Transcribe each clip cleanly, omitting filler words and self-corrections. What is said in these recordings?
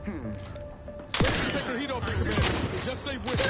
Take the heat off your commander. Just say which.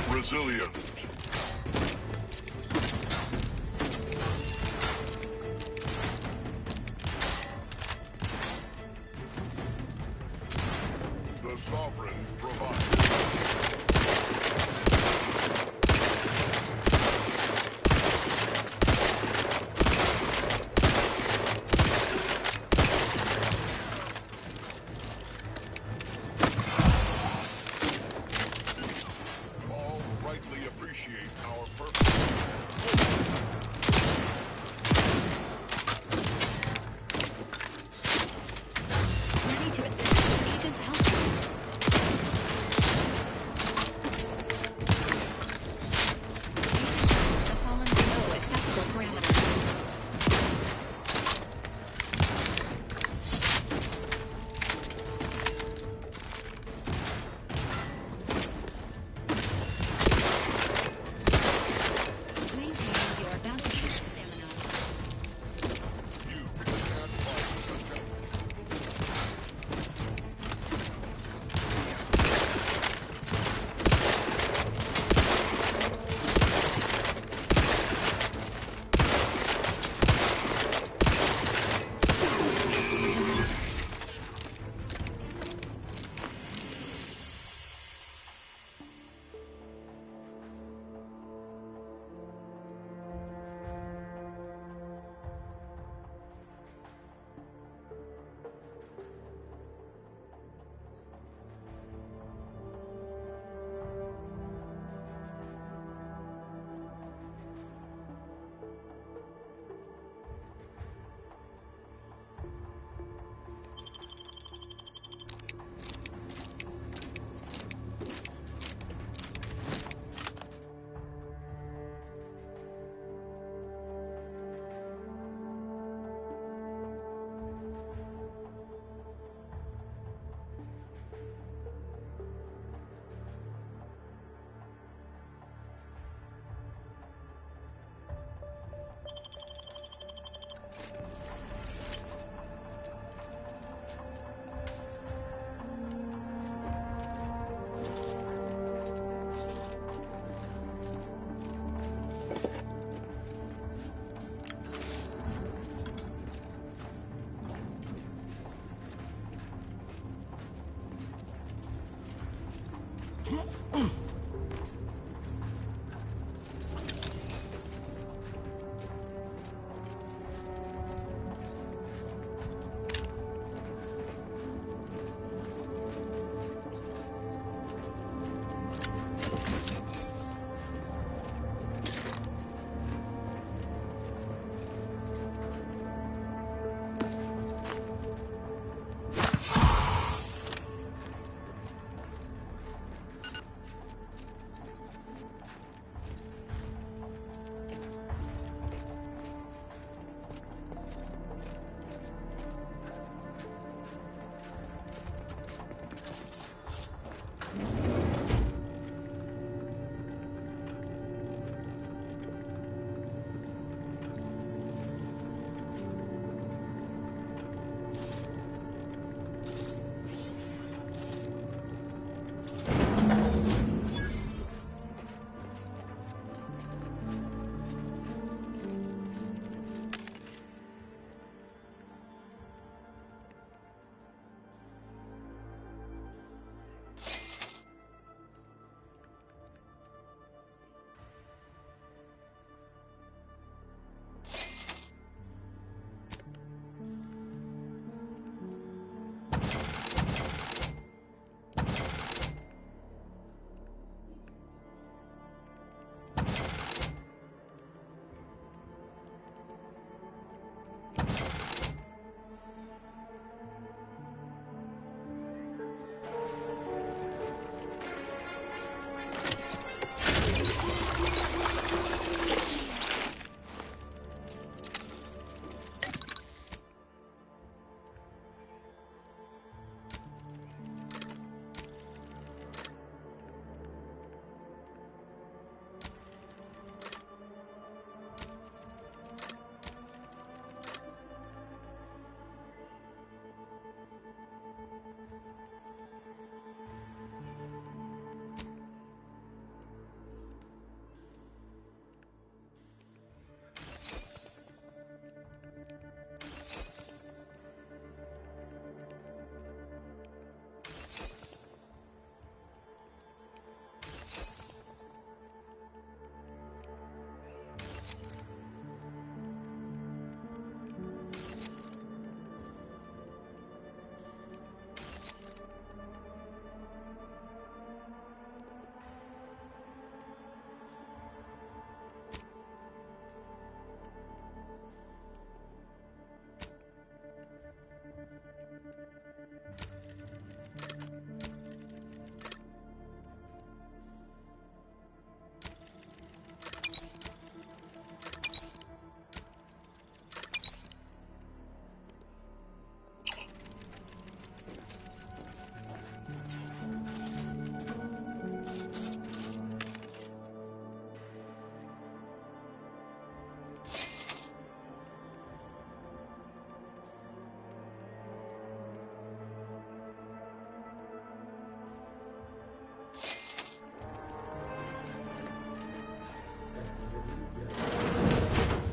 Resilient. The Sovereign provides. Appreciate our purpose. Ready to assist agents help us. Agents have fallen below acceptable parameters. Maintain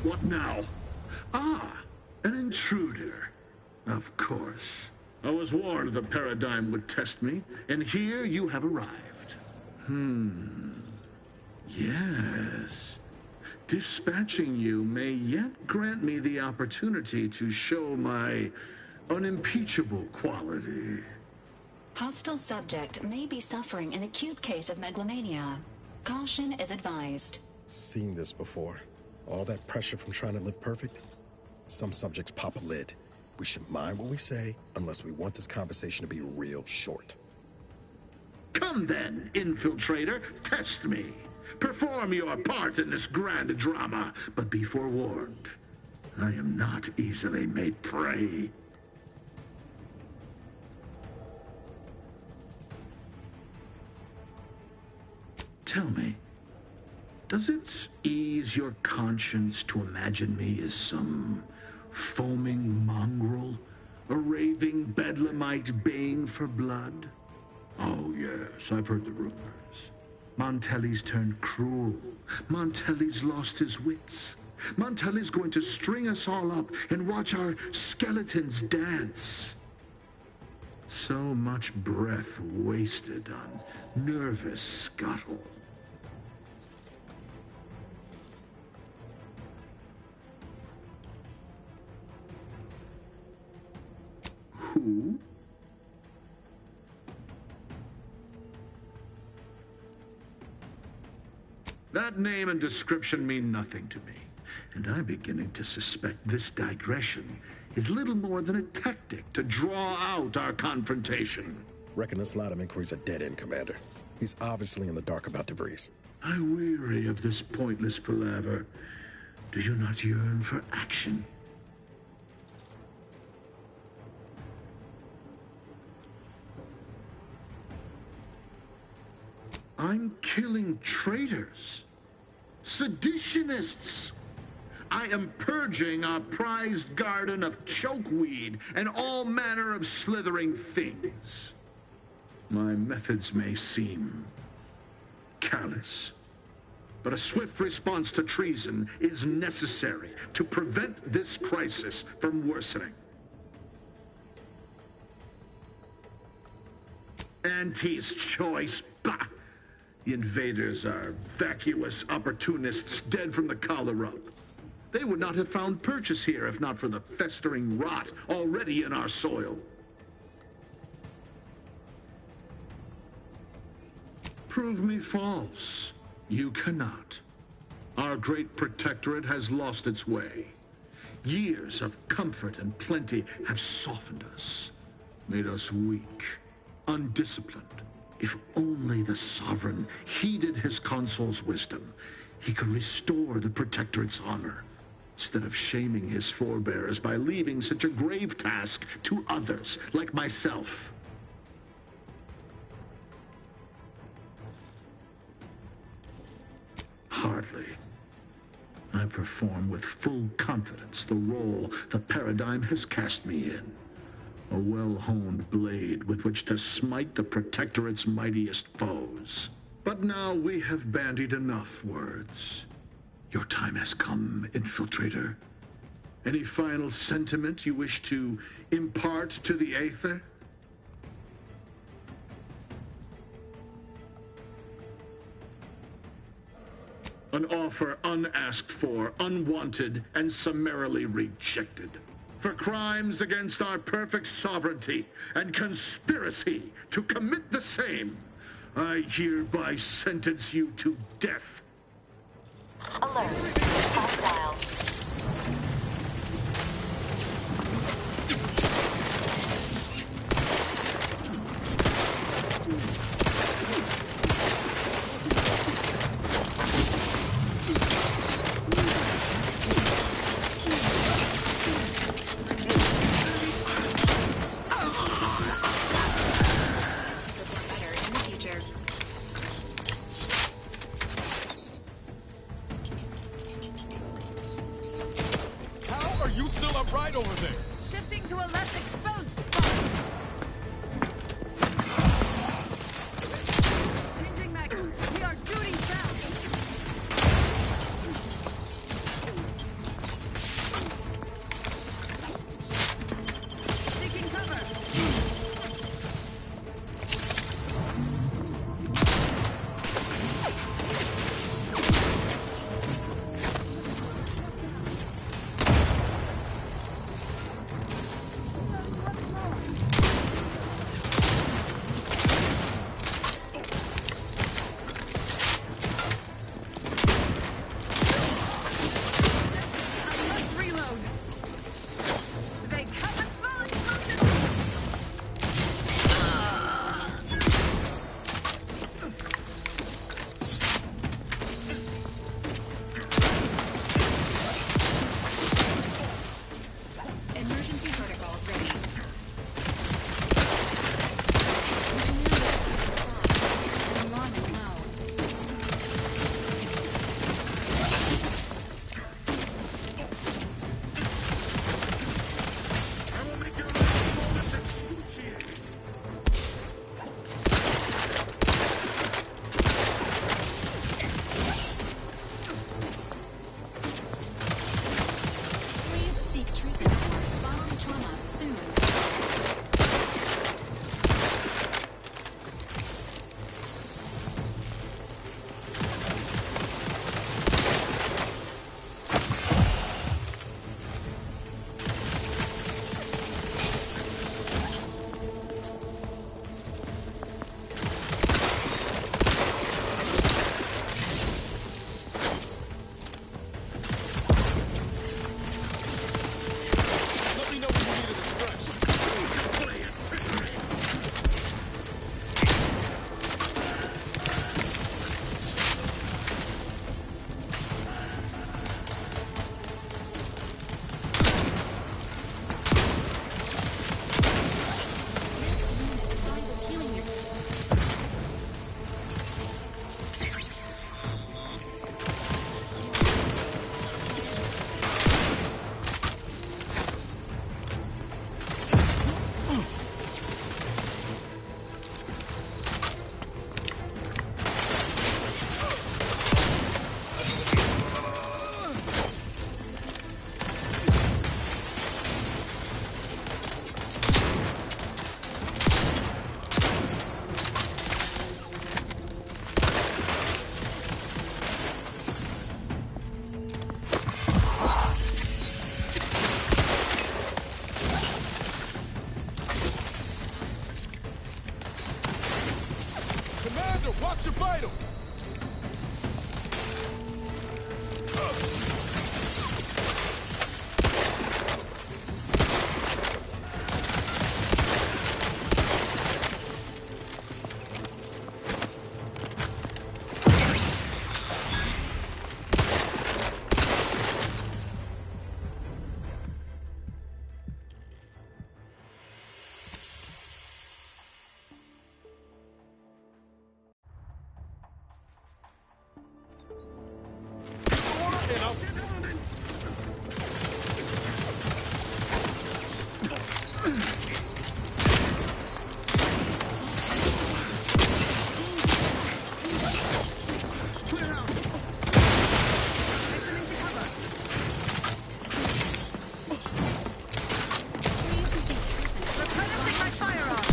What now? Ah, an intruder. Of course. I was warned the paradigm would test me, and here you have arrived. Yes. Dispatching you may yet grant me the opportunity to show my unimpeachable quality. Hostile subject may be suffering an acute case of megalomania. Caution is advised. Seen this before. All that pressure from trying to live perfect. Some subjects pop a lid. We should mind what we say unless we want this conversation to be real short. Come then, infiltrator, test me. Perform your part in this grand drama, but be forewarned. I am not easily made prey. Tell me, does it ease your conscience to imagine me as some foaming mongrel, a raving bedlamite baying for blood? Oh yes, I've heard the rumors. Montelli's turned cruel. Montelli's lost his wits. Montelli's going to string us all up and watch our skeletons dance. So much breath wasted on nervous scuttle. Who? That name and description mean nothing to me, and I'm beginning to suspect this digression is little more than a tactic to draw out our confrontation. Reckon this line of inquiry's a dead end, Commander. He's obviously in the dark about DeVries. I weary of this pointless palaver. Do you not yearn for action? I'm killing traitors, seditionists. I am purging our prized garden of chokeweed and all manner of slithering things. My methods may seem callous, but a swift response to treason is necessary to prevent this crisis from worsening. Auntie's choice, bah! The invaders are vacuous opportunists dead from the collar up. They would not have found purchase here if not for the festering rot already in our soil. Prove me false. You cannot. Our great protectorate has lost its way. Years of comfort and plenty have softened us, made us weak, undisciplined. If only the Sovereign heeded his consul's wisdom, he could restore the Protectorate's honor, instead of shaming his forebears by leaving such a grave task to others, like myself. Hardly. I perform with full confidence the role the paradigm has cast me in. A well-honed blade with which to smite the Protectorate's mightiest foes. But now we have bandied enough words. Your time has come, infiltrator. Any final sentiment you wish to impart to the Aether? An offer unasked for, unwanted, and summarily rejected. For crimes against our perfect sovereignty and conspiracy to commit the same, I hereby sentence you to death. Alert. Hostile. You still upright over there? Shifting to a less exposed spot. Changing mag. We are duty bound. you know. Replenishing my firearms.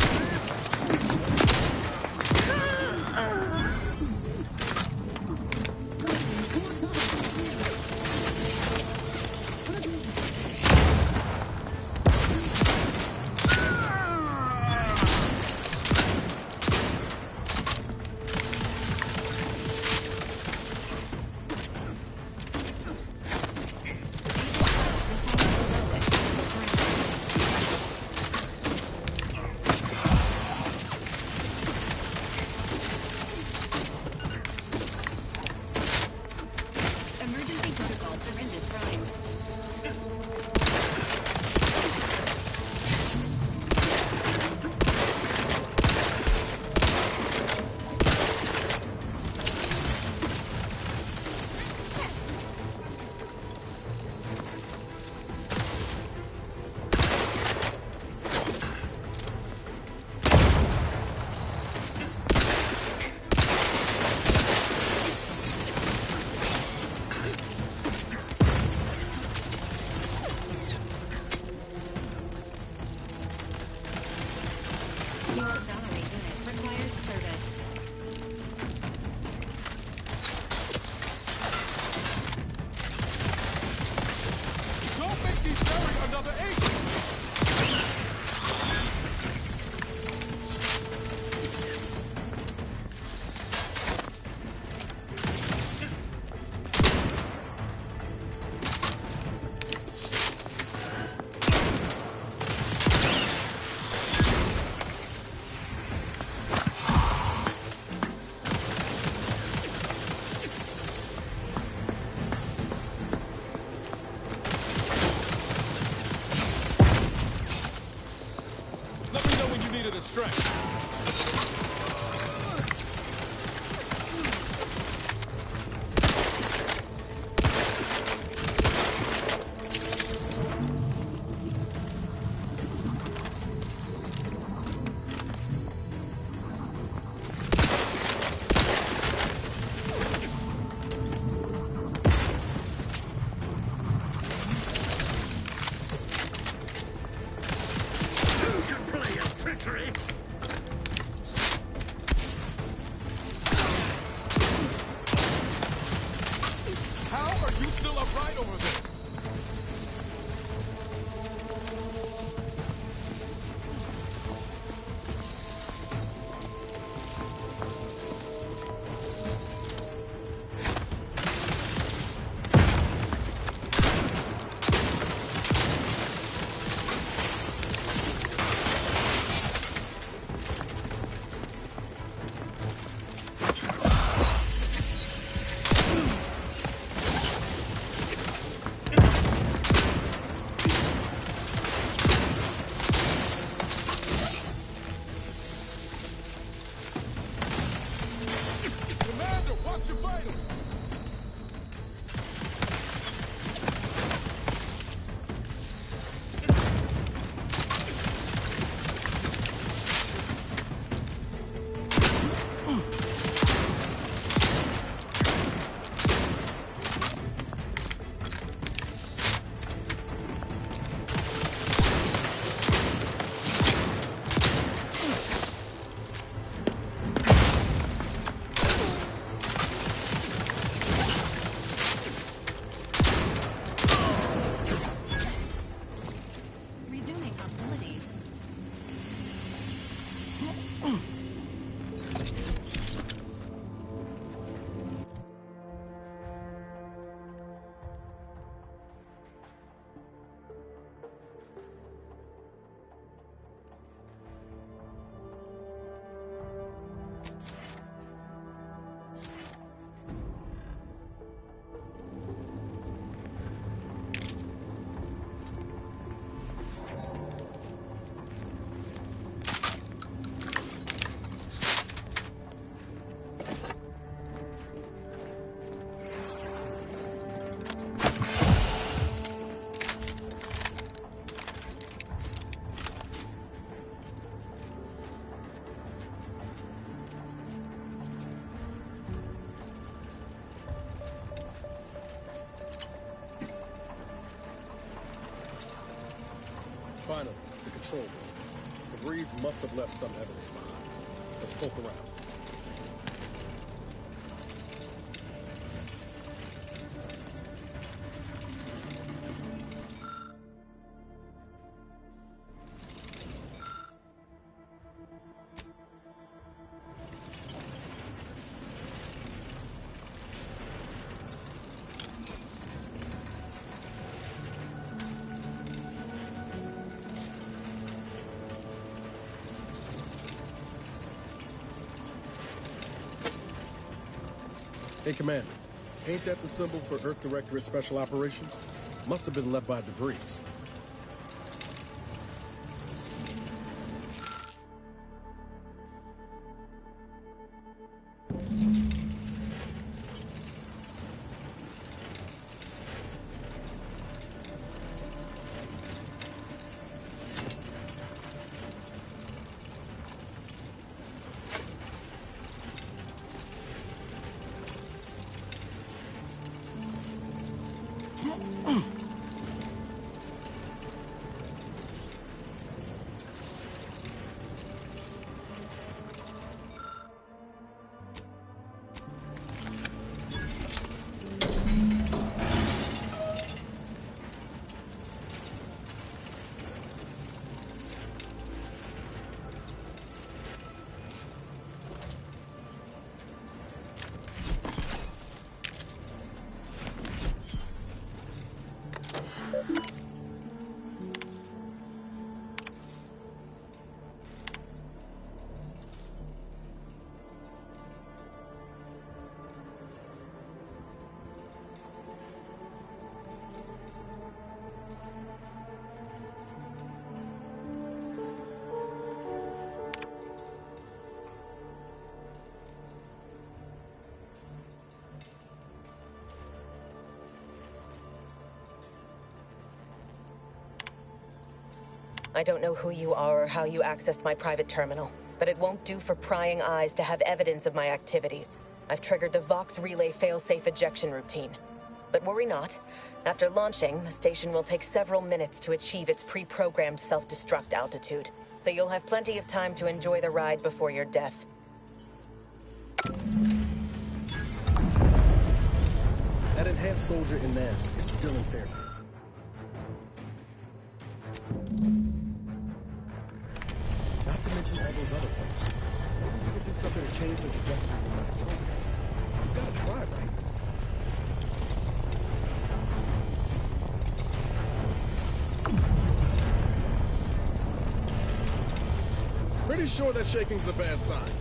Emergency protocol syringes primed. Your Valerie unit requires service. Don't make me bury another agent. Let me know when you needed a strength. How are you still upright over there? control room. DeVries must have left some evidence behind. Let's poke around. Hey, Commander. Ain't that the symbol for Earth Directorate Special Operations? Must have been left by DeVries. I don't know who you are or how you accessed my private terminal, but it won't do for prying eyes to have evidence of my activities. I've triggered the Vox Relay failsafe ejection routine. But worry not. After launching, the station will take several minutes to achieve its pre-programmed self-destruct altitude, so you'll have plenty of time to enjoy the ride before your death. That enhanced soldier in NAS is still in Fairfield. Not to mention all those other folks. Maybe we could do something to change the trajectory of our control. You gotta try, right? Pretty sure that shaking's a bad sign.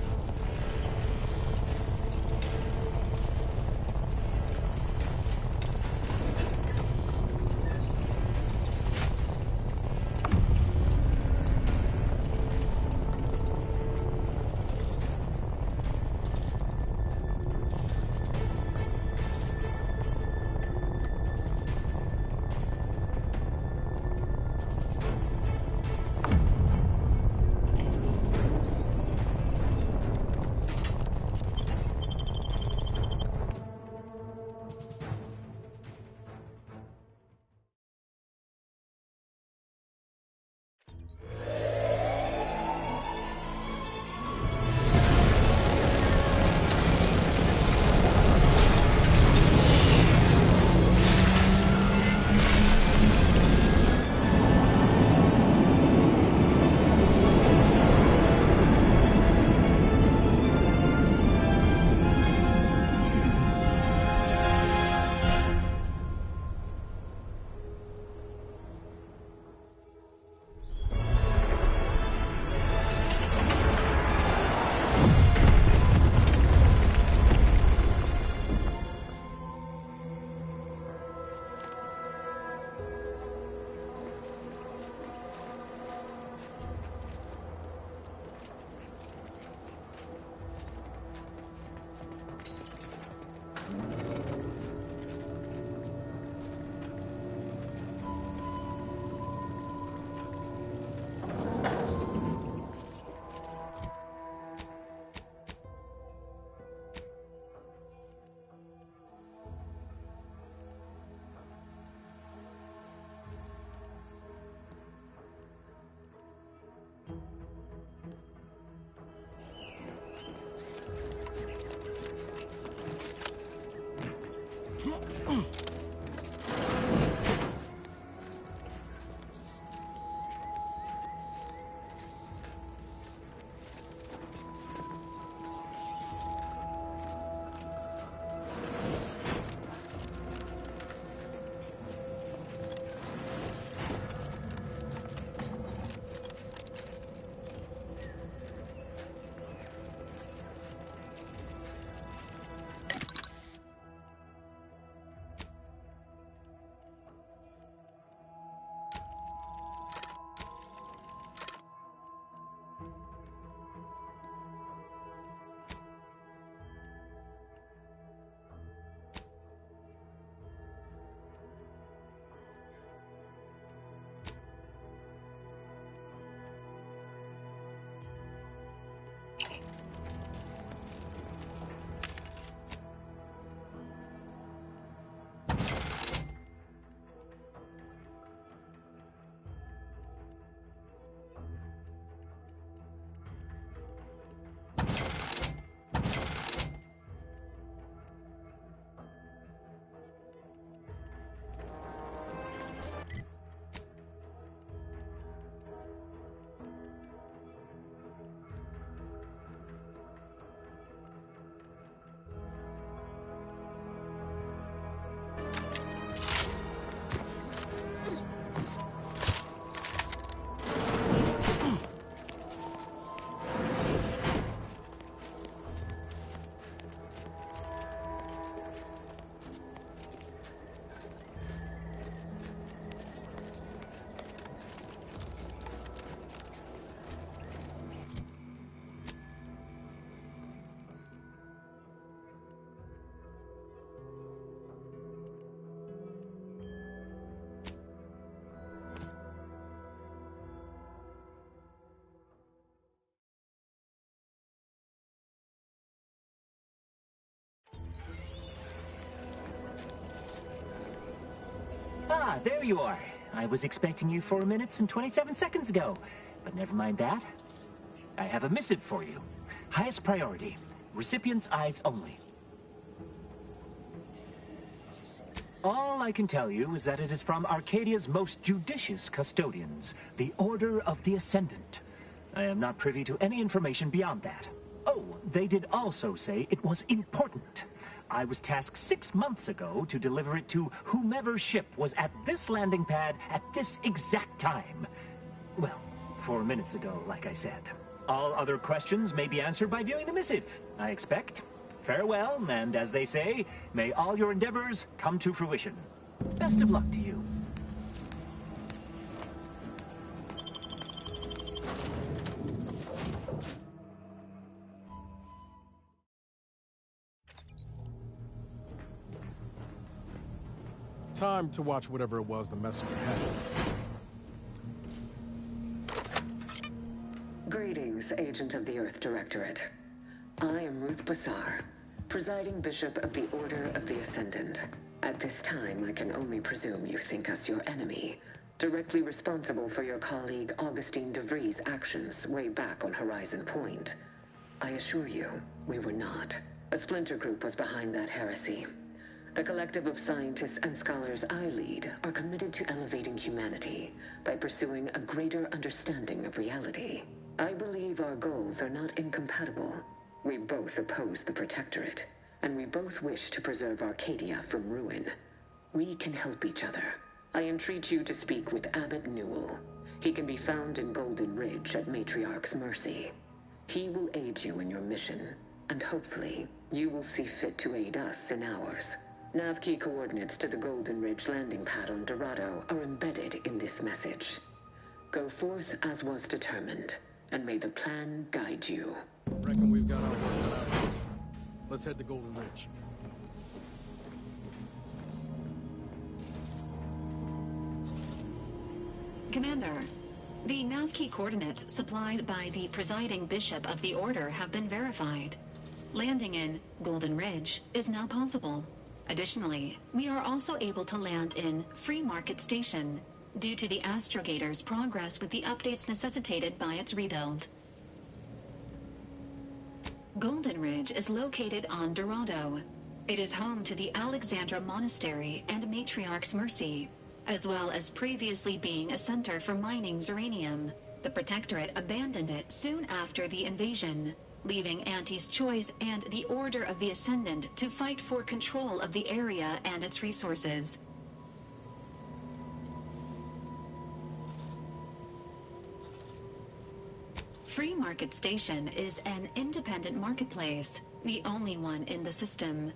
Ah, there you are. I was expecting you 4 minutes and 27 seconds ago. But never mind that. I have a missive for you. Highest priority. Recipient's eyes only. All I can tell you is that it is from Arcadia's most judicious custodians, the Order of the Ascendant. I am not privy to any information beyond that. Oh, they did also say it was important. I was tasked 6 months ago to deliver it to whomever ship was at this landing pad at this exact time. Well, 4 minutes ago, like I said. All other questions may be answered by viewing the missive, I expect. Farewell, and as they say, may all your endeavors come to fruition. Best of luck to you. Time to watch whatever it was the messenger had for us. Greetings, Agent of the Earth Directorate. I am Ruth Bassar, presiding Bishop of the Order of the Ascendant. At this time, I can only presume you think us your enemy, directly responsible for your colleague Augustine de Vries' actions way back on Horizon Point. I assure you, we were not. A splinter group was behind that heresy. The collective of scientists and scholars I lead are committed to elevating humanity by pursuing a greater understanding of reality. I believe our goals are not incompatible. We both oppose the Protectorate, and we both wish to preserve Arcadia from ruin. We can help each other. I entreat you to speak with Abbot Newell. He can be found in Golden Ridge at Matriarch's mercy. He will aid you in your mission, and hopefully, you will see fit to aid us in ours. Nav key coordinates to the Golden Ridge landing pad on Dorado are embedded in this message. Go forth as was determined, and may the plan guide you. Reckon we've got our work cut out for us. Let's head to Golden Ridge. Commander, the nav key coordinates supplied by the presiding Bishop of the Order have been verified. Landing in Golden Ridge is now possible. Additionally, we are also able to land in Free Market Station due to the Astrogator's progress with the updates necessitated by its rebuild. Golden Ridge is located on Dorado. It is home to the Alexandra Monastery and Matriarch's Mercy, as well as previously being a center for mining Zeranium. The Protectorate abandoned it soon after the invasion, leaving Auntie's Choice and the Order of the Ascendant to fight for control of the area and its resources. Free Market Station is an independent marketplace, the only one in the system.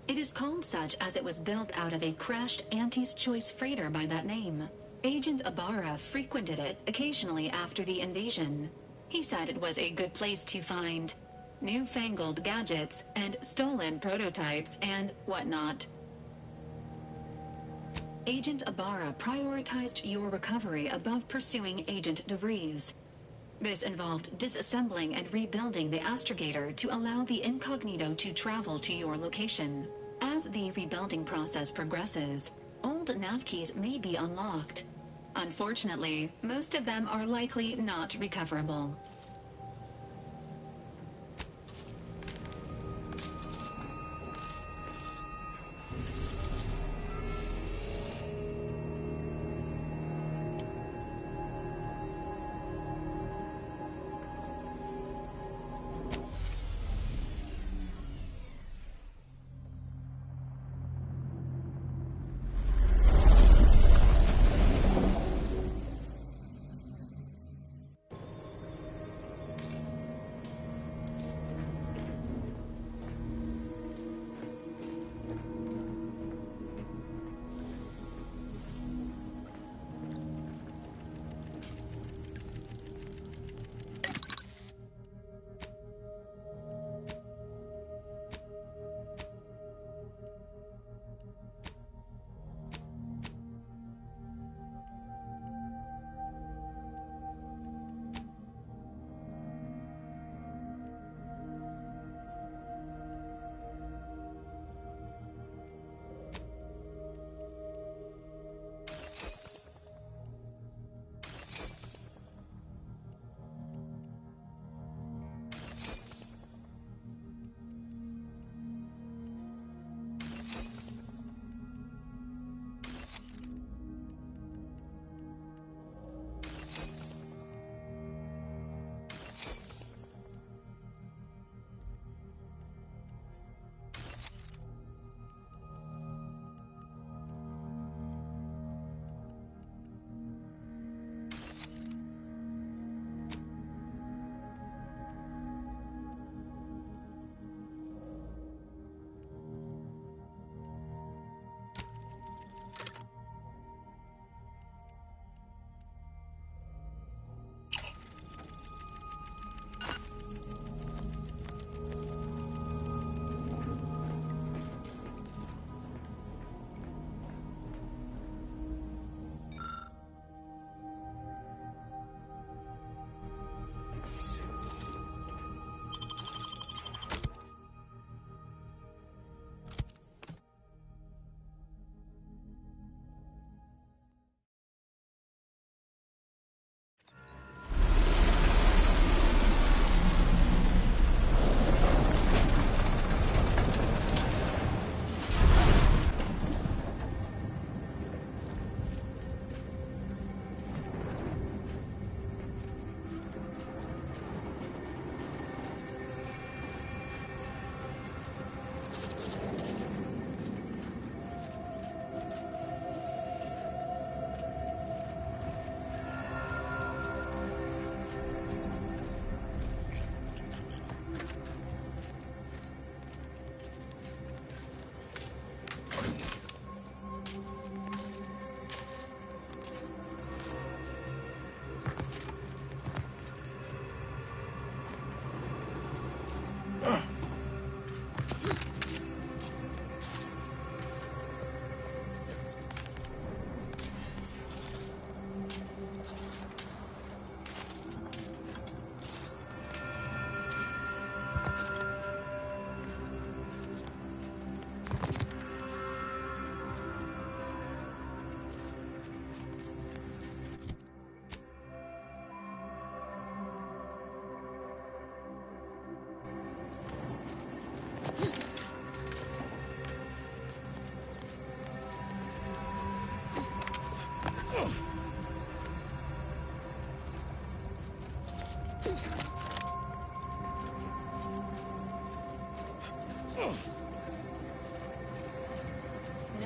It is called such as it was built out of a crashed Auntie's Choice freighter by that name. Agent Ibarra frequented it occasionally after the invasion. He said it was a good place to find newfangled gadgets and stolen prototypes and whatnot. Agent Ibarra prioritized your recovery above pursuing Agent DeVries. This involved disassembling and rebuilding the astrogator to allow the incognito to travel to your location. As the rebuilding process progresses, old nav keys may be unlocked. Unfortunately, most of them are likely not recoverable.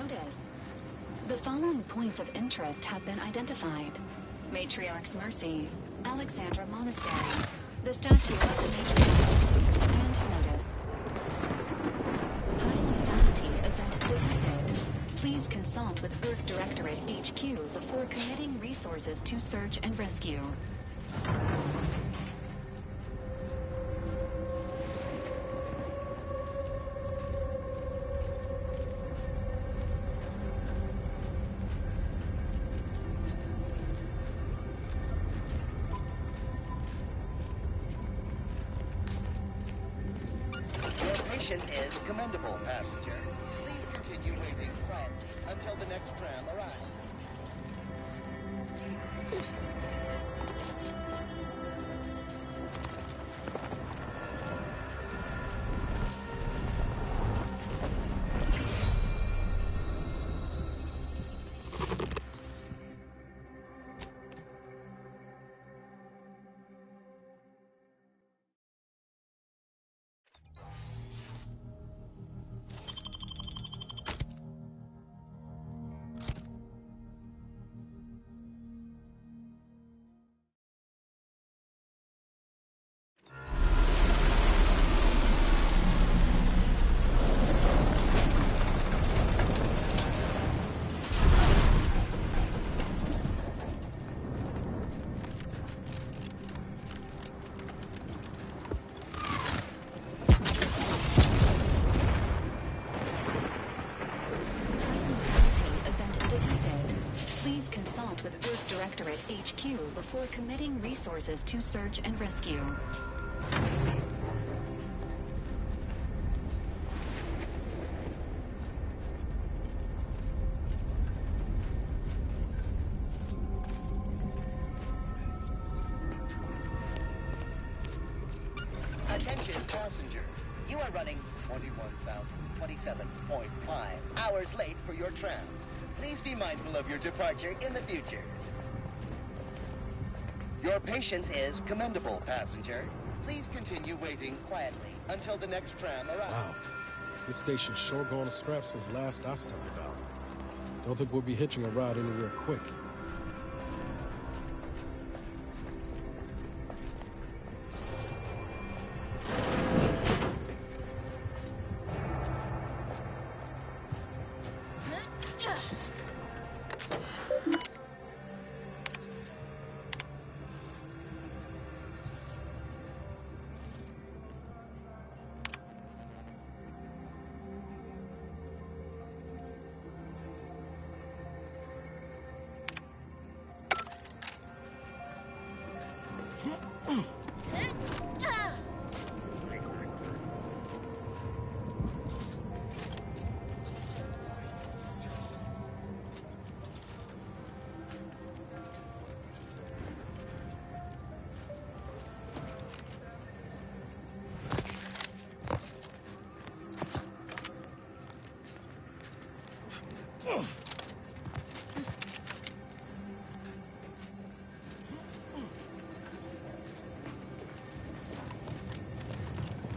Notice. The following points of interest have been identified. Matriarch's Mercy, Alexandra Monastery, the statue of the Matriarch, and notice. High lethality event detected. Please consult with Earth Directorate HQ before committing resources to search and rescue. Patience is commendable, passenger. Please continue waiting quietly until the next tram arrives. Please consult with Earth Directorate HQ before committing resources to search and rescue. Attention passenger, you are running 21,027.5 hours late for your tram. Please be mindful of your departure in the future. Your patience is commendable, passenger. Please continue waiting quietly until the next tram arrives. Wow. This station's sure gone to scrap since last I stepped about. Don't think we'll be hitching a ride anywhere quick.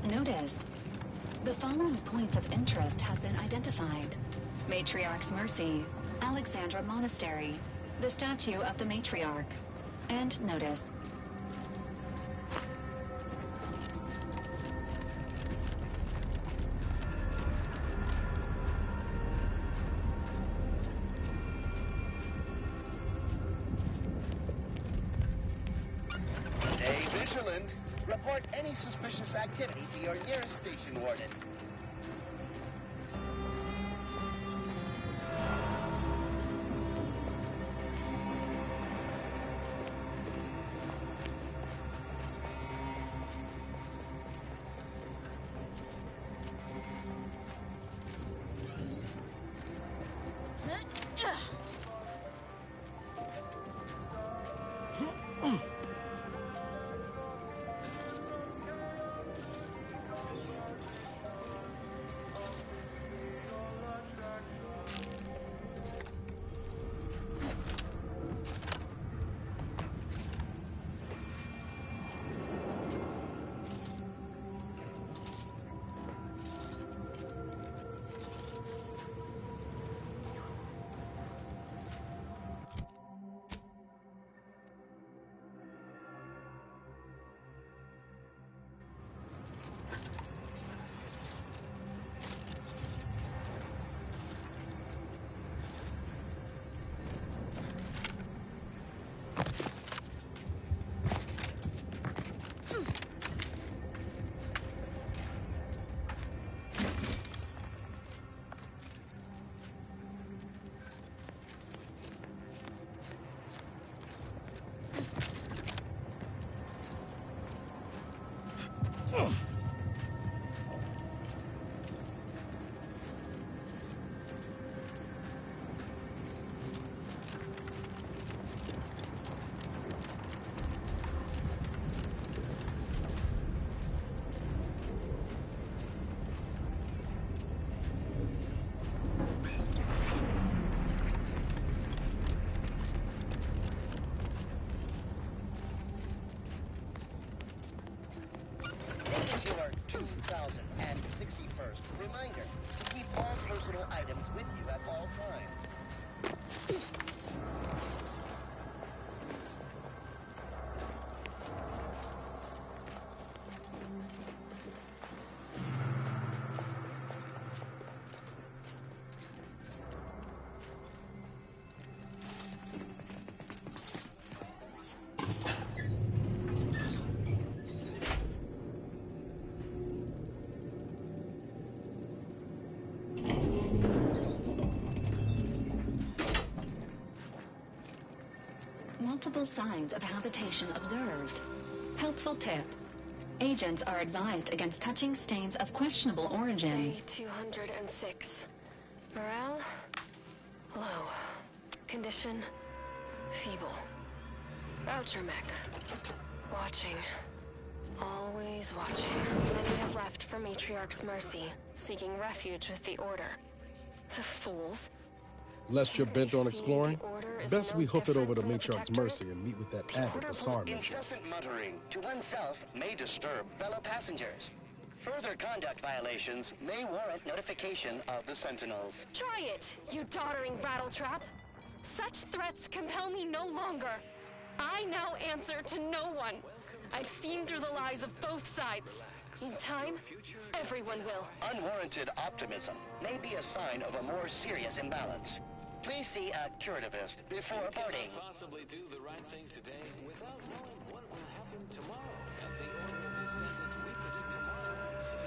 Notice. The following points of interest have been identified. Matriarch's Mercy, Alexandra Monastery, the statue of the Matriarch, and notice. Stay vigilant. Report any suspicious activity to your nearest station warden. First, reminder to keep all personal items with you at all times. Multiple signs of habitation observed. Helpful tip. Agents are advised against touching stains of questionable origin. Day 206. Morale? Low. Condition? Feeble. Voucher mech. Watching. Always watching. Many have left for Matriarch's mercy, seeking refuge with the Order. The fools. Lest you're bent on exploring, best we hoof it over to Matriarch's mercy and meet with that abbot Basar mentioned. Incessant muttering to oneself may disturb fellow passengers. Further conduct violations may warrant notification of the Sentinels. Try it, you doddering rattletrap. Such threats compel me no longer. I now answer to no one. I've seen through the lies of both sides. In time, everyone will. Unwarranted optimism may be a sign of a more serious imbalance. Please see a curativist before boarding. Possibly do the right thing today without knowing what will happen tomorrow. At the Order of the Ascendant, we predict tomorrow. So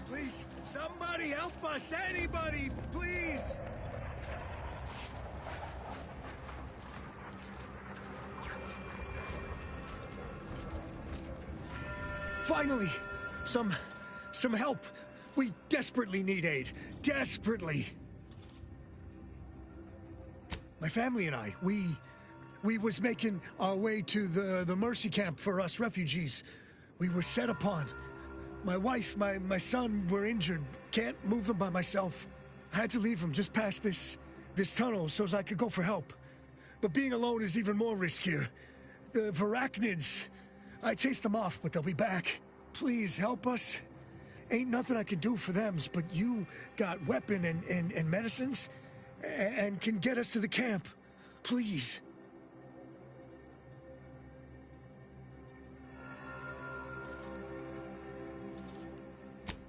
Please, somebody help us! Anybody, please! Finally, some help. We desperately need aid. Desperately. My family and I, we was making our way to the Mercy Camp for us refugees. We were set upon. My wife, my son were injured. Can't move them by myself. I had to leave them just past this tunnel so as I could go for help. But being alone is even more riskier. The Varachnids, I chased them off, but they'll be back. Please help us. Ain't nothing I can do for them, but you got weapon and medicines and can get us to the camp. Please.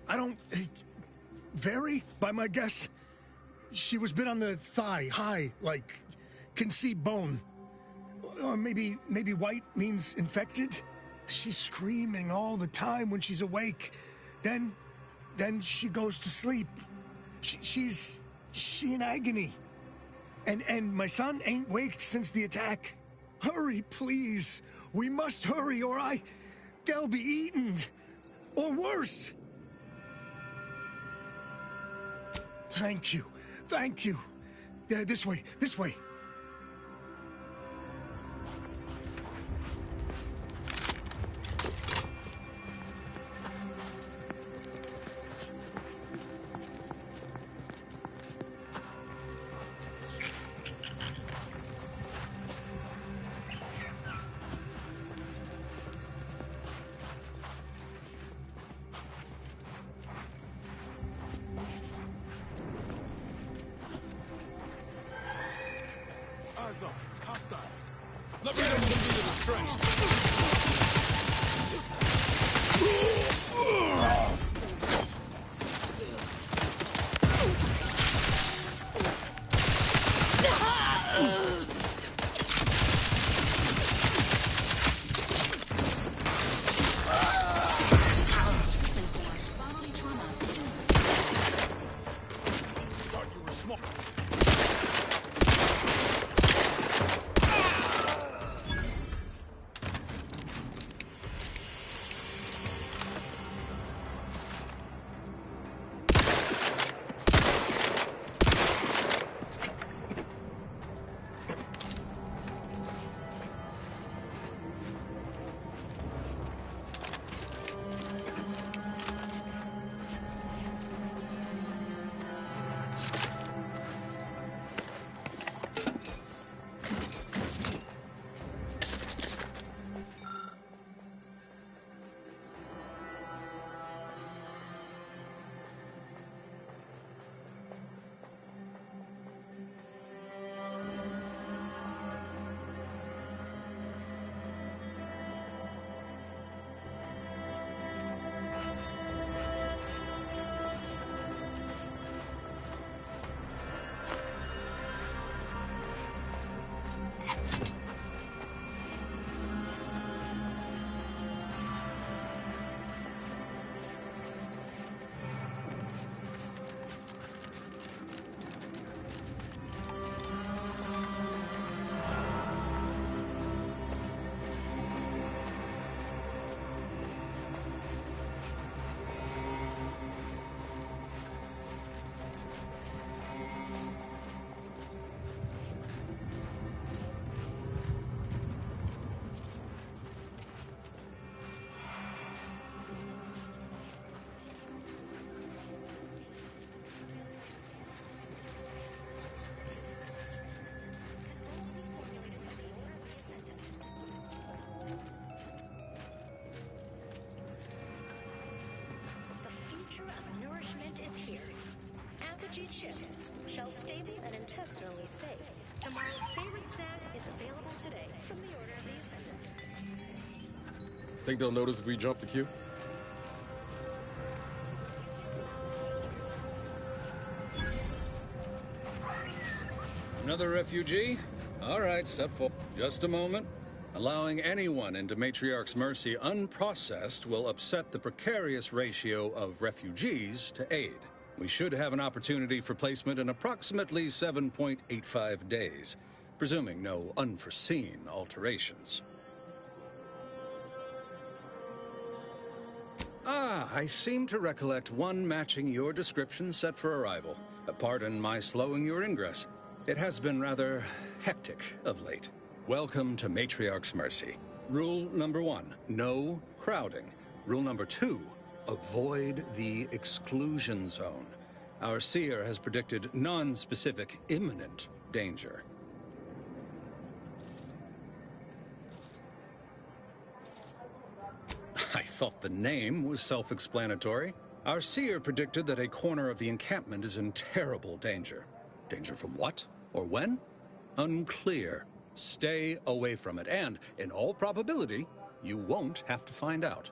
I don't... Vary, by my guess. She was bit on the thigh, high, like, can see bone. Or maybe white means infected? She's screaming all the time when she's awake. Then she goes to sleep. She in agony. And my son ain't waked since the attack. Hurry, please. We must hurry or they'll be eaten. Or worse. Thank you. Thank you. This way. This way. Eyes up. Hostiles. Let me know when the meter is stretched. refugee chips. Shelf stable and intestinally safe. Tomorrow's favorite snack is available today from the Order of the Ascendant. Think they'll notice if we jump the queue? Another refugee? All right, step forward. Just a moment. Allowing anyone into Matriarch's Mercy unprocessed will upset the precarious ratio of refugees to aid. We should have an opportunity for placement in approximately 7.85 days, presuming no unforeseen alterations. Ah, I seem to recollect one matching your description set for arrival. Pardon my slowing your ingress. It has been rather hectic of late. Welcome to Matriarch's Mercy. Rule number 1, no crowding. Rule number 2, avoid the exclusion zone. Our seer has predicted non-specific imminent danger. I thought the name was self-explanatory. Our seer predicted that a corner of the encampment is in terrible danger. Danger from what? Or when? Unclear. Stay away from it, and, in all probability, you won't have to find out.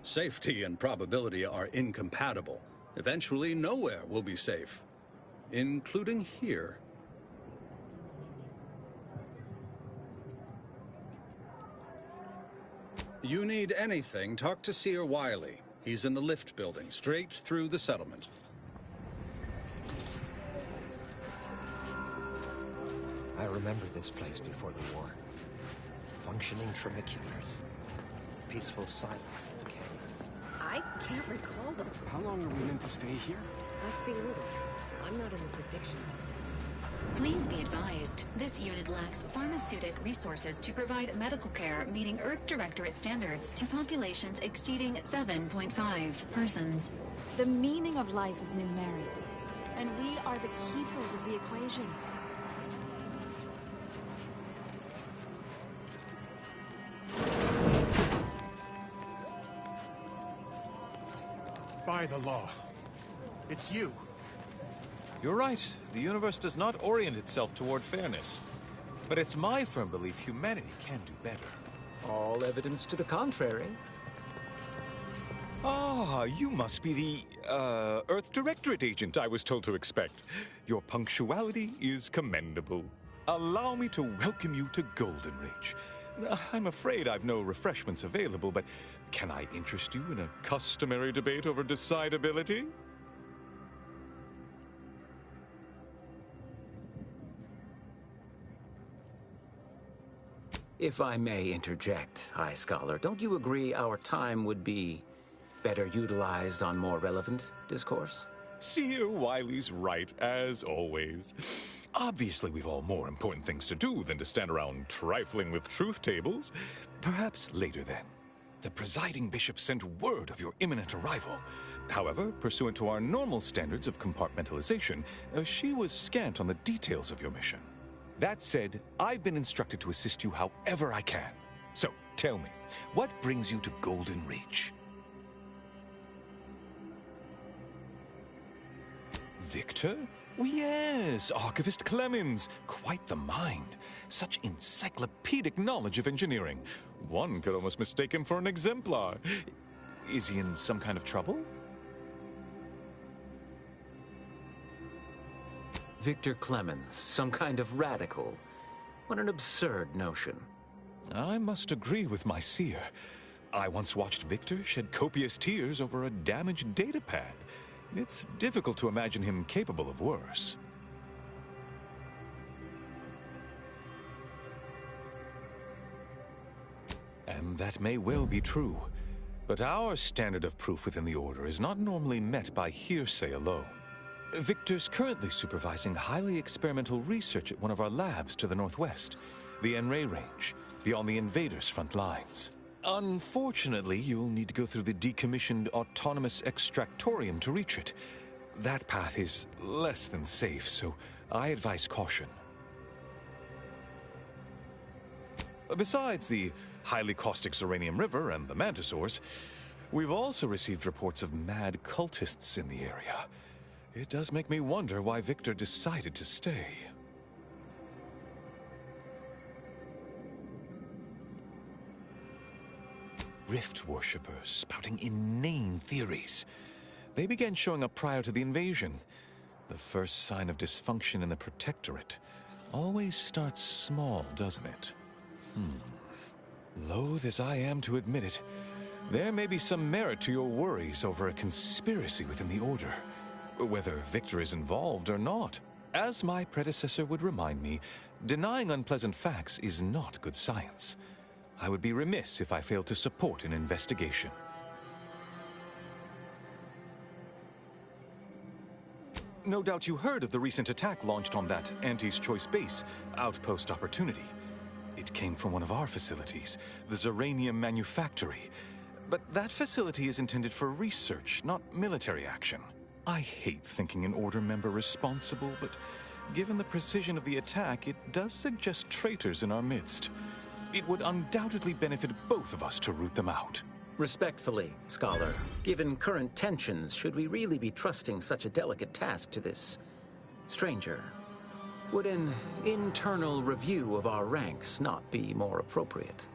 Safety and probability are incompatible. Eventually, nowhere will be safe, including here. You need anything, talk to Seer Wiley. He's in the lift building, straight through the settlement. I remember this place before the war. Functioning tramiculars. Peaceful silence of the canyons. I can't recall them. How long are we meant to stay here? Ask the Order. I'm not in the prediction business. Please be advised, this unit lacks pharmaceutic resources to provide medical care meeting Earth Directorate standards to populations exceeding 7.5 persons. The meaning of life is numeric, and we are the keepers of the equation. By the law. It's you. You're right. The universe does not orient itself toward fairness. But it's my firm belief humanity can do better. All evidence to the contrary. Ah, you must be the, Earth Directorate agent I was told to expect. Your punctuality is commendable. Allow me to welcome you to Golden Ridge. I'm afraid I've no refreshments available, but can I interest you in a customary debate over decidability? If I may interject, High Scholar, don't you agree our time would be better utilized on more relevant discourse? Seer Wiley's right, as always. Obviously, we've all more important things to do than to stand around trifling with truth tables. Perhaps later, then. The presiding bishop sent word of your imminent arrival. However, pursuant to our normal standards of compartmentalization, she was scant on the details of your mission. That said, I've been instructed to assist you however I can. So, tell me, what brings you to Golden Ridge? Victor? Oh, yes, Archivist Clemens. Quite the mind. Such encyclopedic knowledge of engineering. One could almost mistake him for an exemplar. Is he in some kind of trouble? Victor Clemens, some kind of radical. What an absurd notion. I must agree with my seer. I once watched Victor shed copious tears over a damaged datapad. It's difficult to imagine him capable of worse. And that may well be true. But our standard of proof within the Order is not normally met by hearsay alone. Victor's currently supervising highly experimental research at one of our labs to the northwest, the Enray Range, beyond the invaders' front lines. Unfortunately, you'll need to go through the decommissioned autonomous extractorium to reach it. That path is less than safe, so I advise caution. Besides, the highly caustic Zeranium River and the Mantisaurs, we've also received reports of mad cultists in the area. It does make me wonder why Victor decided to stay. Rift worshippers spouting inane theories. They began showing up prior to the invasion. The first sign of dysfunction in the Protectorate always starts small, doesn't it? Loath as I am to admit it, there may be some merit to your worries over a conspiracy within the Order, whether Victor is involved or not. As my predecessor would remind me, denying unpleasant facts is not good science. I would be remiss if I failed to support an investigation. No doubt you heard of the recent attack launched on that Anti's Choice base, Outpost Opportunity. It came from one of our facilities, the Zeranium Manufactory. But that facility is intended for research, not military action. I hate thinking an Order member responsible, but given the precision of the attack, it does suggest traitors in our midst. It would undoubtedly benefit both of us to root them out. Respectfully, Scholar, given current tensions, should we really be trusting such a delicate task to this stranger? Would an internal review of our ranks not be more appropriate?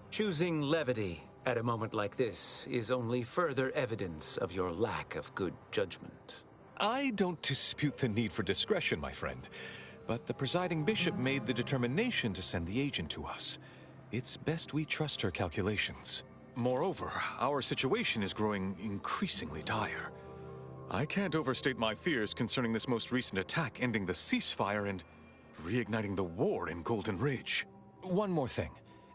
Choosing levity at a moment like this is only further evidence of your lack of good judgment. I don't dispute the need for discretion, my friend, but the presiding bishop made the determination to send the agent to us. It's best we trust her calculations. Moreover, our situation is growing increasingly dire. I can't overstate my fears concerning this most recent attack ending the ceasefire and reigniting the war in Golden Ridge. One more thing.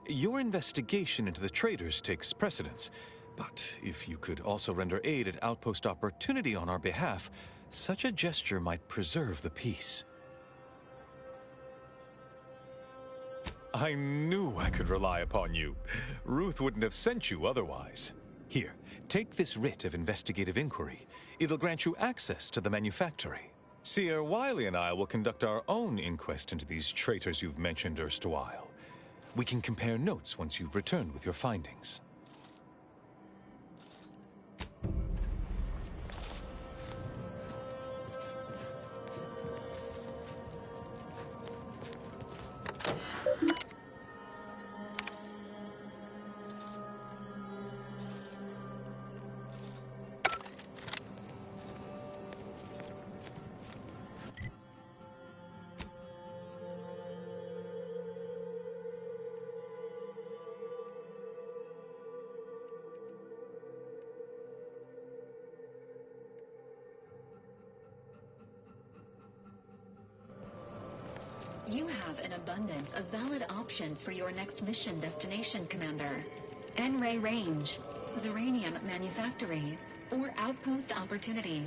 Your investigation into the traitors takes precedence, but if you could also render aid at Outpost Opportunity on our behalf, such a gesture might preserve the peace. I knew I could rely upon you. Ruth wouldn't have sent you otherwise. Here, take this writ of investigative inquiry. It'll grant you access to the manufactory. Seer Wiley and I will conduct our own inquest into these traitors you've mentioned erstwhile. We can compare notes once you've returned with your findings. You have an abundance of valid options for your next mission destination, Commander. N-Ray Range, Zeranium Manufactory, or Outpost Opportunity.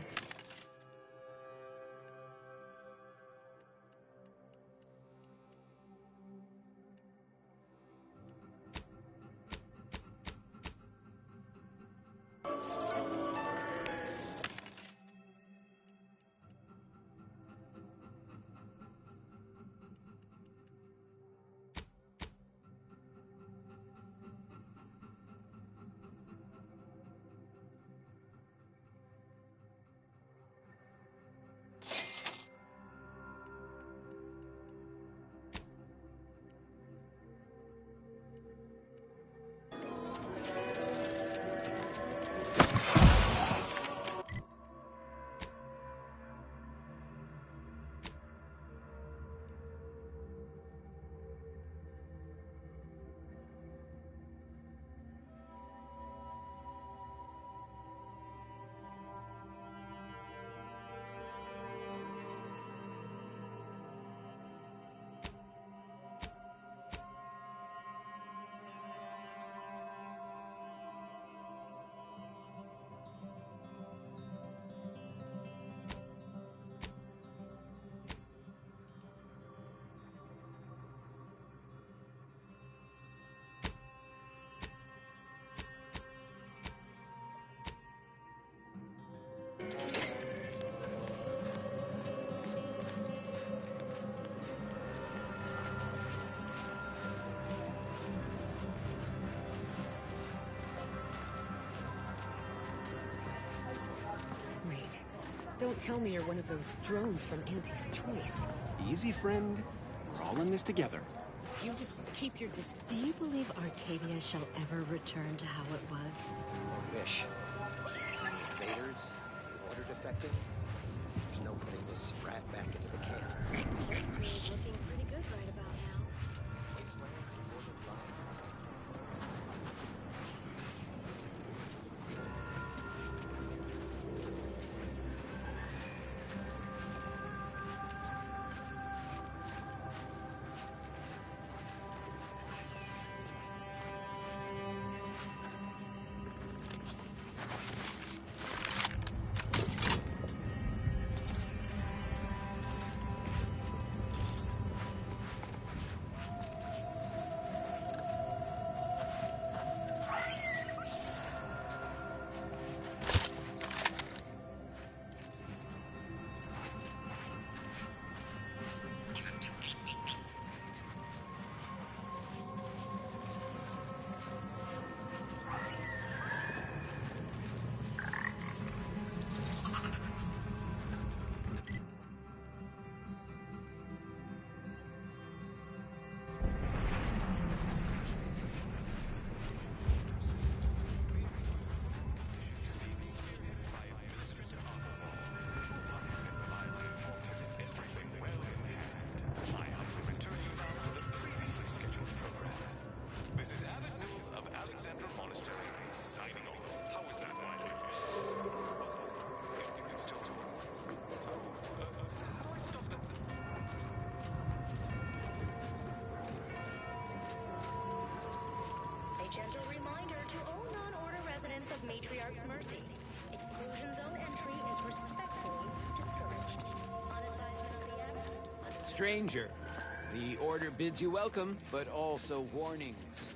Don't tell me you're one of those drones from Auntie's Choice. Easy, friend. We're all in this together. You just keep your distance. Do you believe Arcadia shall ever return to how it was? I wish. The invaders, the order defected. There's no putting this rat back into the camp. Looking pretty good right about now. Gentle reminder to all non-order residents of Matriarch's Mercy. Exclusion zone entry is respectfully discouraged. On advisement of the Admiral. Stranger, the order bids you welcome, but also warnings.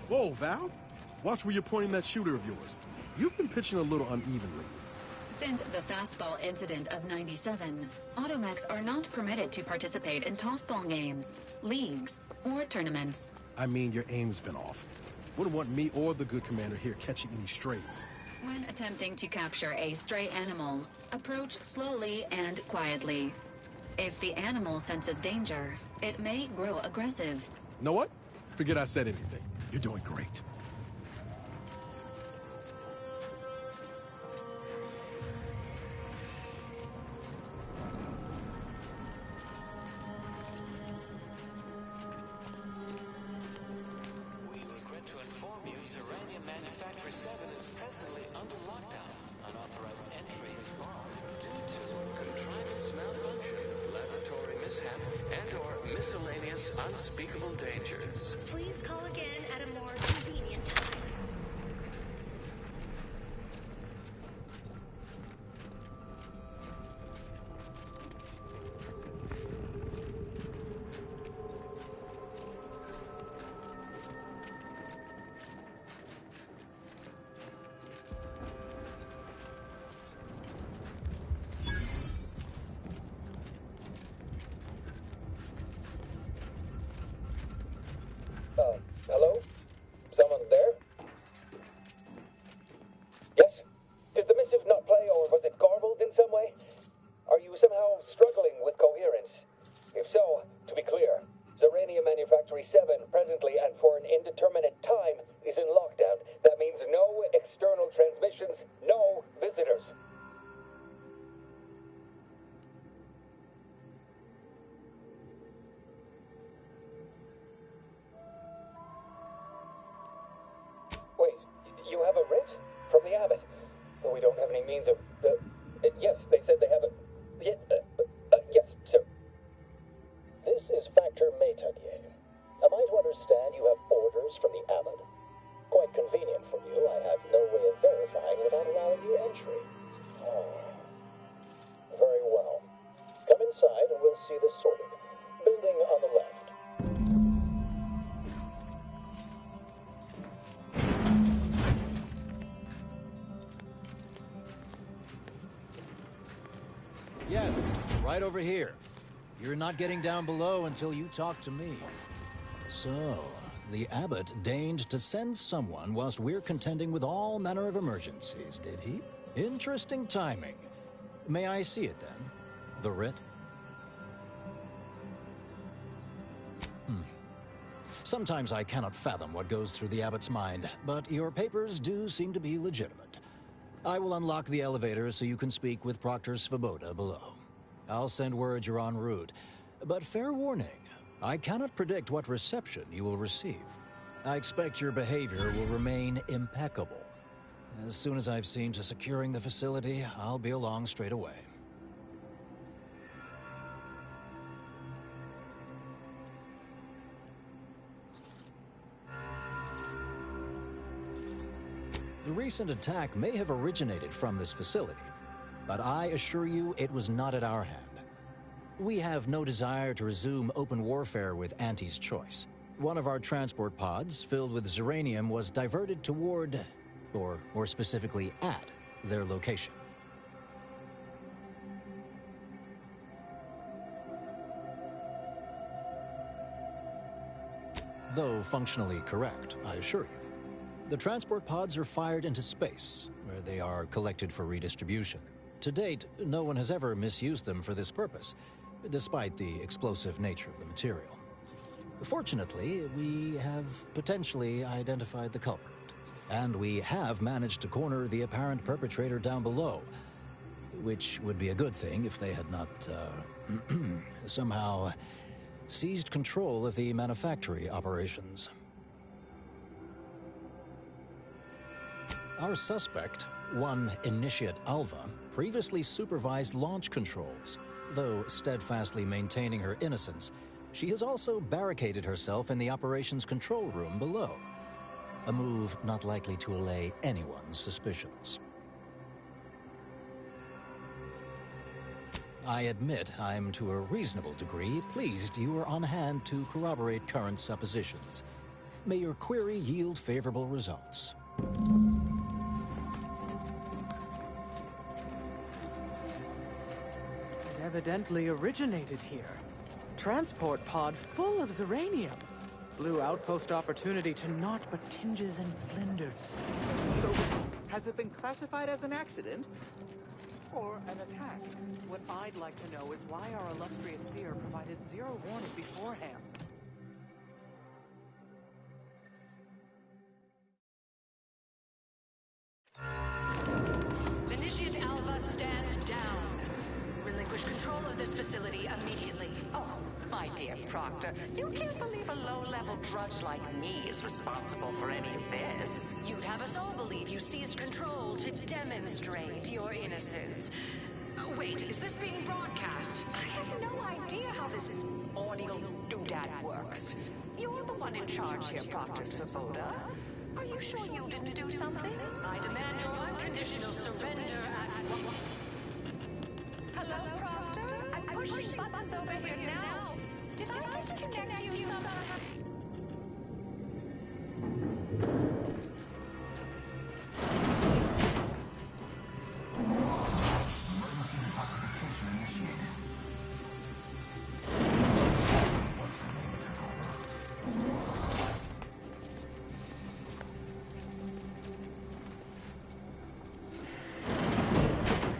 Whoa, Val! Watch where you're pointing that shooter of yours. You've been pitching a little unevenly. Since the fastball incident of '97, automechs are not permitted to participate in tossball games, leagues, or tournaments. I mean, your aim's been off. Wouldn't want me or the good commander here catching any strays. When attempting to capture a stray animal, approach slowly and quietly. If the animal senses danger, it may grow aggressive. Know what? Forget I said anything. You're doing great. We regret to inform you Serenium Manufacturer 7 is presently under lockdown. Unauthorized entry is barred due to contrivance malfunction, laboratory mishap, and/or miscellaneous unspeakable dangers. Please call again at a more convenient time. Hello? Someone there? Yes? Did the missive not play, or was it garbled in some way? Are you somehow struggling with coherence? If so, to be clear, Zeranium Manufactory 7 presently and for an indeterminate time is in lockdown. That means no external transmissions, no visitors. Wait, you have a writ? From the Abbot? Well, we don't have any means of... yes, they said they have a... yes, sir. This is Factor Métaguier. Am I to understand you have orders from the Abbot? Quite convenient for you. I have no way of verifying without allowing you entry. Very well. Come inside and we'll see this sorted. Building on the left. Yes, right over here. You're not getting down below until you talk to me. So, the Abbot deigned to send someone whilst we're contending with all manner of emergencies, did he? Interesting timing. May I see it then? The writ? Sometimes I cannot fathom what goes through the Abbot's mind, but your papers do seem to be legitimate. I will unlock the elevator so you can speak with Proctor Svoboda below. I'll send word you're en route, but fair warning, I cannot predict what reception you will receive. I expect your behavior will remain impeccable. As soon as I've seen to securing the facility, I'll be along straight away. The recent attack may have originated from this facility, but I assure you it was not at our hand. We have no desire to resume open warfare with Auntie's Choice. One of our transport pods, filled with Zeranium, was diverted toward, or more specifically at, their location. Though functionally correct, I assure you. The transport pods are fired into space, where they are collected for redistribution. To date, no one has ever misused them for this purpose, despite the explosive nature of the material. Fortunately, we have potentially identified the culprit, and we have managed to corner the apparent perpetrator down below, which would be a good thing if they had not, somehow seized control of the manufactory operations. Our suspect, one Initiate Alva, previously supervised launch controls. Though steadfastly maintaining her innocence, she has also barricaded herself in the operations control room below. A move not likely to allay anyone's suspicions. I admit I'm to a reasonable degree pleased you are on hand to corroborate current suppositions. May your query yield favorable results. Evidently originated here. Transport pod full of Zeranium. Blue outpost opportunity to naught but tinges and flinders. So, has it been classified as an accident? Or an attack? What I'd like to know is why our illustrious seer provided zero warning beforehand. Initiate Alpha, stand down. Relinquish control of this facility immediately. Oh, my dear Proctor, you can't believe a low-level drudge like me is responsible for any of this. You'd have us all believe you seized control to demonstrate your innocence. Wait, is this being broadcast? I have no idea how this audio doodad that works. You're the one in charge here, Proctor Svoboda. Are you sure you didn't do something? I demand your unconditional surrender at once. Hello, Proctor? I'm pushing buttons over here now. Did I disconnect you somehow? Emergency detoxification initiated. What's her name took over?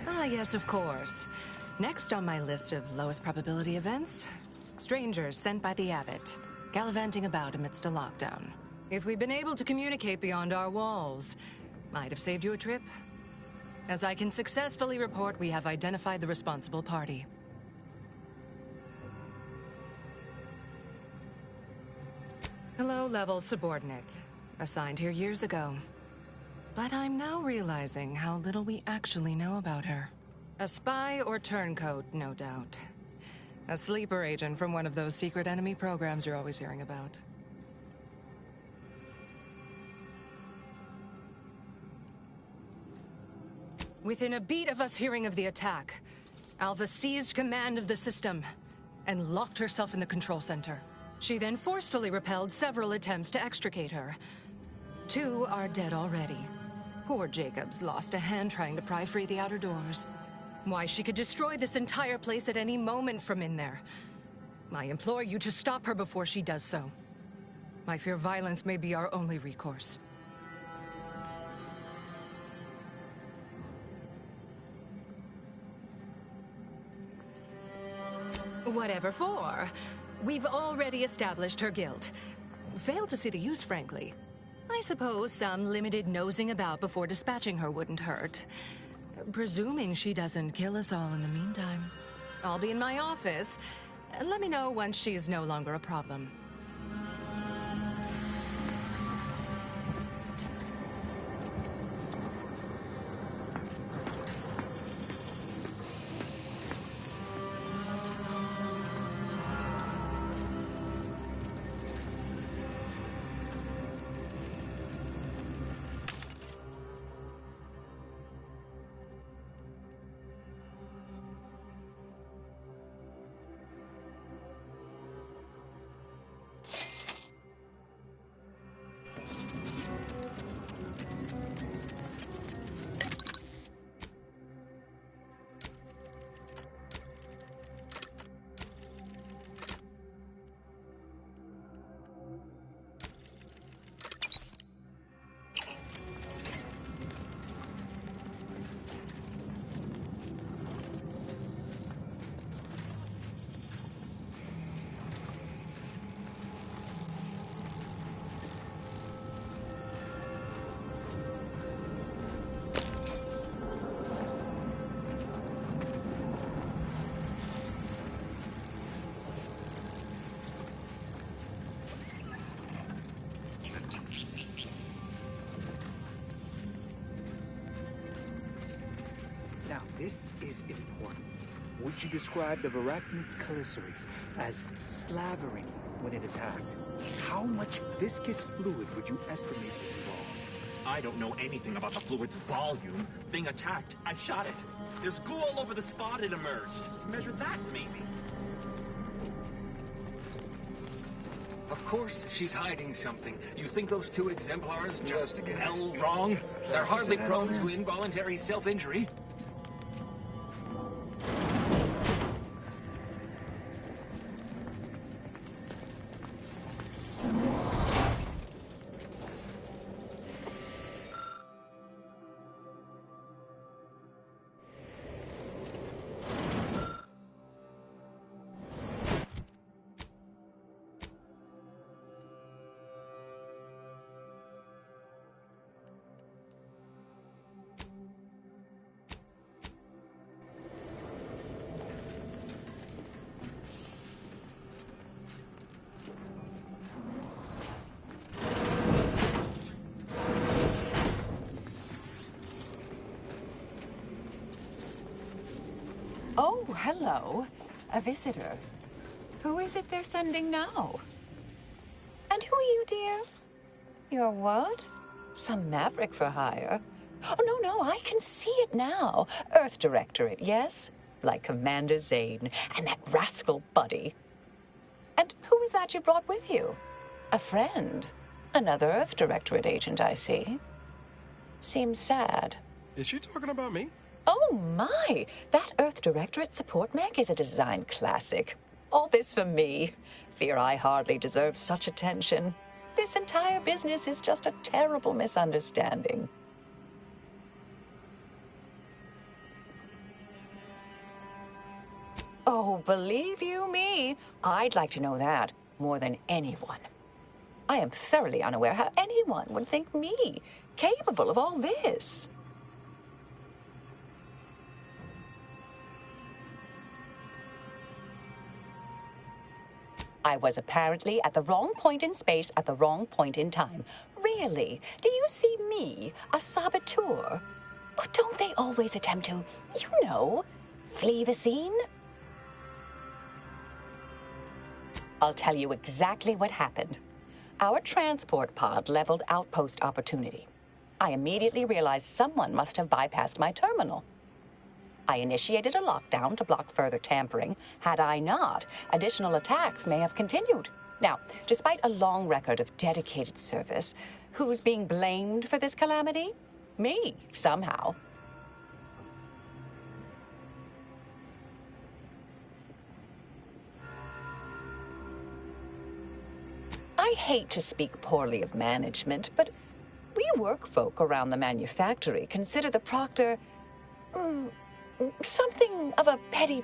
Ah, yes, of course. Next on my list of lowest probability events, strangers sent by the Abbot, gallivanting about amidst a lockdown. If we'd been able to communicate beyond our walls, might have saved you a trip. As I can successfully report, we have identified the responsible party. A low-level subordinate, assigned here years ago. But I'm now realizing how little we actually know about her. A spy or turncoat, no doubt. A sleeper agent from one of those secret enemy programs you're always hearing about. Within a beat of us hearing of the attack, Alva seized command of the system and locked herself in the control center. She then forcefully repelled several attempts to extricate her. 2 are dead already. Poor Jacobs lost a hand trying to pry free the outer doors. Why, she could destroy this entire place at any moment from in there. I implore you to stop her before she does so. I fear violence may be our only recourse. Whatever for. We've already established her guilt. Failed to see the use, frankly. I suppose some limited nosing about before dispatching her wouldn't hurt. Presuming she doesn't kill us all in the meantime. I'll be in my office. Let me know once she's no longer a problem. Now, this is important. Would you describe the Varachnids Caliceri as slavering when it attacked? How much viscous fluid would you estimate was involved? I don't know anything about the fluid's volume. Thing attacked. I shot it. There's goo all over the spot it emerged. Measure that, maybe. Of course she's hiding something. You think those 2 exemplars just hell wrong? They're hardly prone to involuntary self-injury. Oh, hello. A visitor. Who is it they're sending now? And who are you, dear? You're what? Some maverick for hire? Oh, no, I can see it now. Earth Directorate, yes? Like Commander Zane and that rascal Buddy. And who is that you brought with you? A friend? Another Earth Directorate agent, I see. Seems sad. Is she talking about me? Oh, my! That Earth Directorate support mech is a design classic. All this for me. Fear I hardly deserve such attention. This entire business is just a terrible misunderstanding. Oh, believe you me, I'd like to know that more than anyone. I am thoroughly unaware how anyone would think me capable of all this. I was apparently at the wrong point in space at the wrong point in time. Really? Do you see me, a saboteur? Oh, don't they always attempt to, flee the scene? I'll tell you exactly what happened. Our transport pod leveled outpost opportunity. I immediately realized someone must have bypassed my terminal. I initiated a lockdown to block further tampering. Had I not, additional attacks may have continued. Now, despite a long record of dedicated service, who's being blamed for this calamity? Me, somehow. I hate to speak poorly of management, but we work folk around the manufactory consider the Proctor something of a petty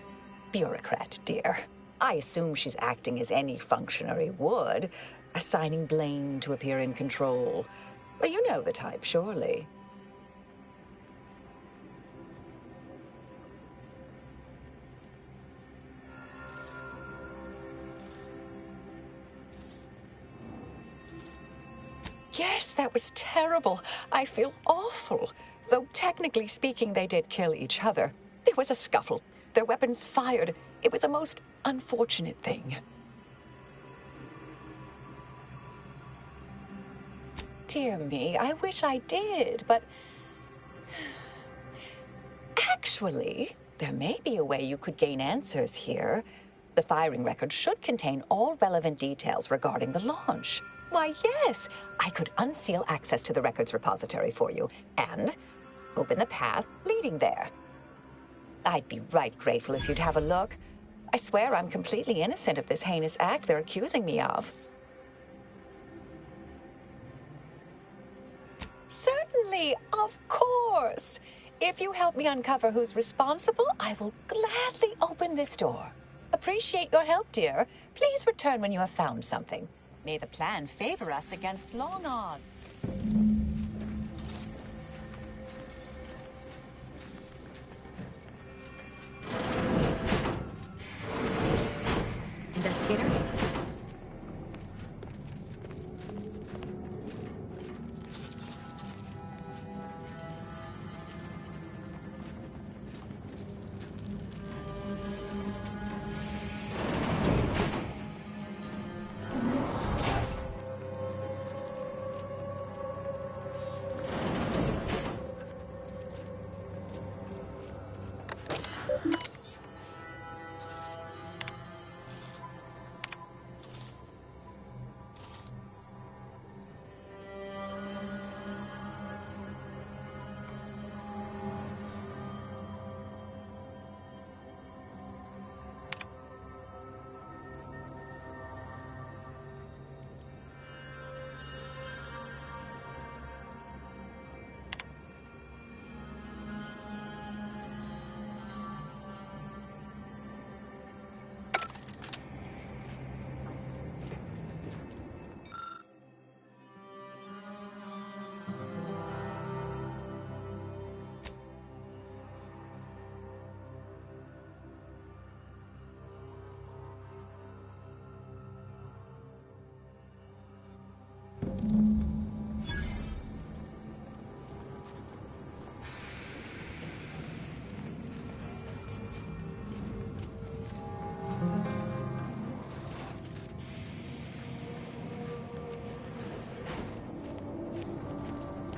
bureaucrat, dear. I assume she's acting as any functionary would, assigning blame to appear in control. Well, you know the type, surely. Yes, that was terrible. I feel awful. Though technically speaking, they did kill each other. There was a scuffle. Their weapons fired. It was a most unfortunate thing. Dear me, I wish I did, but... Actually, there may be a way you could gain answers here. The firing record should contain all relevant details regarding the launch. Why, yes, I could unseal access to the records repository for you and open the path leading there. I'd be right grateful if you'd have a look. I swear I'm completely innocent of this heinous act they're accusing me of. Certainly, of course. If you help me uncover who's responsible, I will gladly open this door. Appreciate your help, dear. Please return when you have found something. May the plan favor us against long odds. Investigator?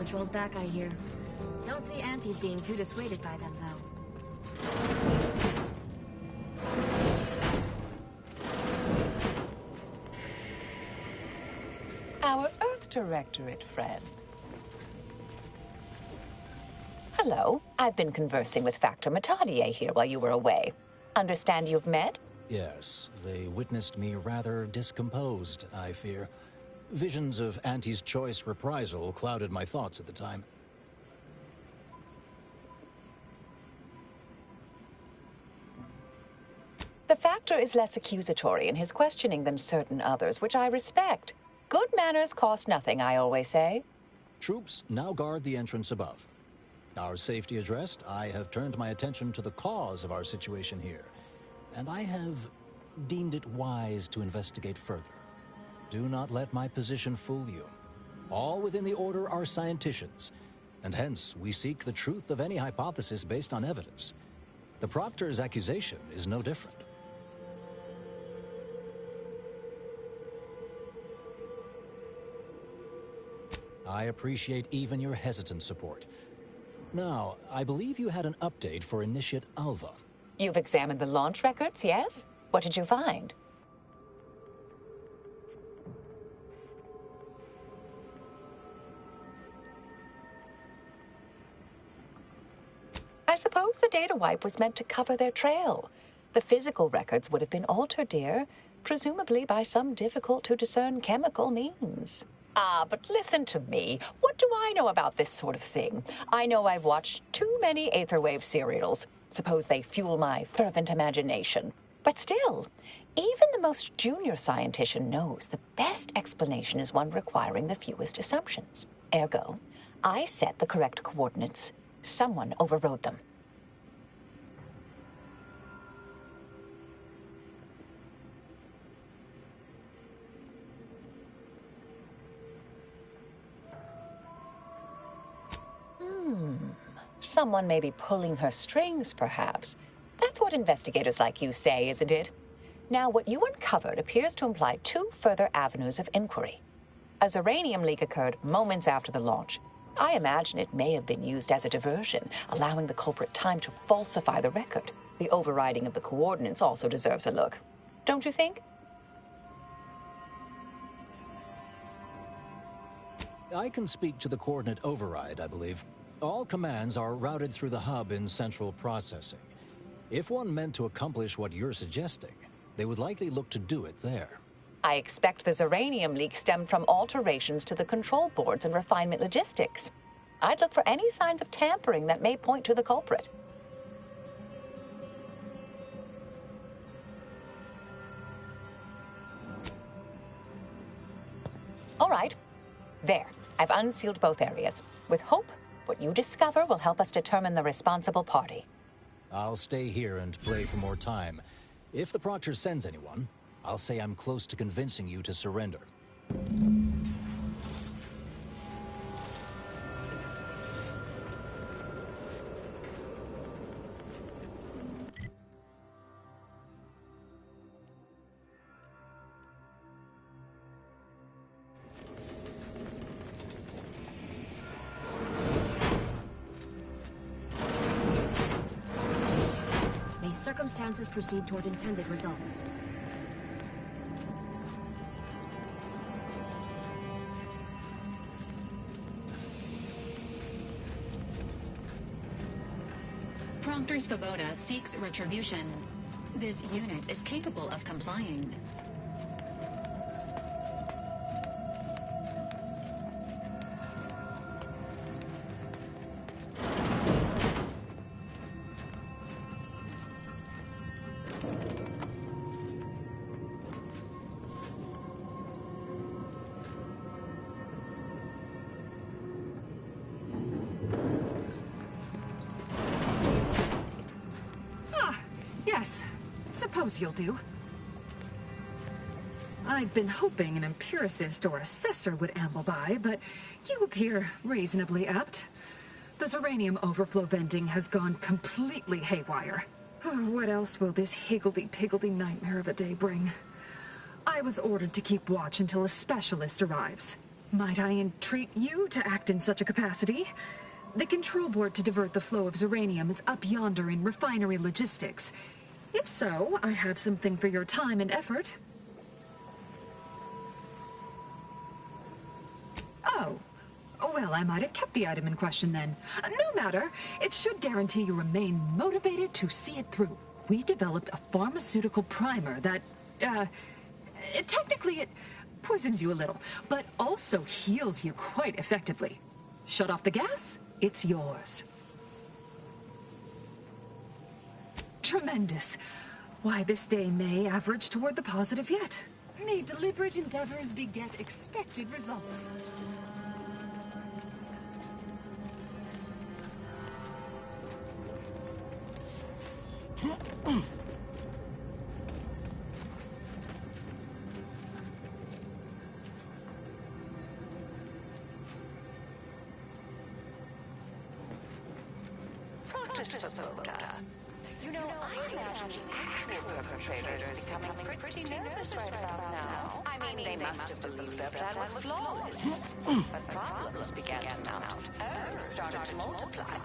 controls back, I hear. Don't see Antis being too dissuaded by them, though. Our Earth Directorate friend. Hello. I've been conversing with Factor Metadier here while you were away. Understand you've met? Yes, they witnessed me rather discomposed, I fear. Visions of Auntie's choice reprisal clouded my thoughts at the time. The Factor is less accusatory in his questioning than certain others, which I respect. Good manners cost nothing, I always say. Troops now guard the entrance above. Our safety addressed, I have turned my attention to the cause of our situation here, and I have deemed it wise to investigate further. Do not let my position fool you. All within the Order are scienticians, and hence we seek the truth of any hypothesis based on evidence. The Proctor's accusation is no different. I appreciate even your hesitant support. Now, I believe you had an update for Initiate Alva. You've examined the launch records, yes? What did you find? I suppose the data wipe was meant to cover their trail. The physical records would have been altered, dear, presumably by some difficult-to-discern chemical means. Ah, but listen to me. What do I know about this sort of thing? I know I've watched too many Aetherwave serials. Suppose they fuel my fervent imagination. But still, even the most junior scientist knows the best explanation is one requiring the fewest assumptions. Ergo, I set the correct coordinates. Someone overrode them. Someone may be pulling her strings, perhaps. That's what investigators like you say, isn't it? Now, what you uncovered appears to imply two further avenues of inquiry. A Zeranium leak occurred moments after the launch. I imagine it may have been used as a diversion, allowing the culprit time to falsify the record. The overriding of the coordinates also deserves a look. Don't you think? I can speak to the coordinate override, I believe. All commands are routed through the hub in central processing. If one meant to accomplish what you're suggesting, they would likely look to do it there. I expect the Zeranium leak stemmed from alterations to the control boards and refinement logistics. I'd look for any signs of tampering that may point to the culprit. All right. There. I've unsealed both areas. With hope, what you discover will help us determine the responsible party. I'll stay here and play for more time. If the Proctor sends anyone, I'll say I'm close to convincing you to surrender. May circumstances proceed toward intended results. Proctor Svoboda seeks retribution. This unit is capable of complying. Yes, suppose you'll do. I'd been hoping an empiricist or assessor would amble by, but you appear reasonably apt. The Zeranium overflow venting has gone completely haywire. What else will this higgledy-piggledy nightmare of a day bring? I was ordered to keep watch until a specialist arrives. Might I entreat you to act in such a capacity? The control board to divert the flow of Zeranium is up yonder in refinery logistics. If so, I have something for your time and effort. Oh. Well, I might have kept the item in question then. No matter. It should guarantee you remain motivated to see it through. We developed a pharmaceutical primer that, technically it poisons you a little, but also heals you quite effectively. Shut off the gas, it's yours. Tremendous. Why, this day may average toward the positive yet. May deliberate endeavors beget expected results. Practice voter. You know, I imagine the actual perpetrators becoming pretty nervous right about now. I mean, they must have believed their plan was flawless. But problems began to mount. Errors started to multiply.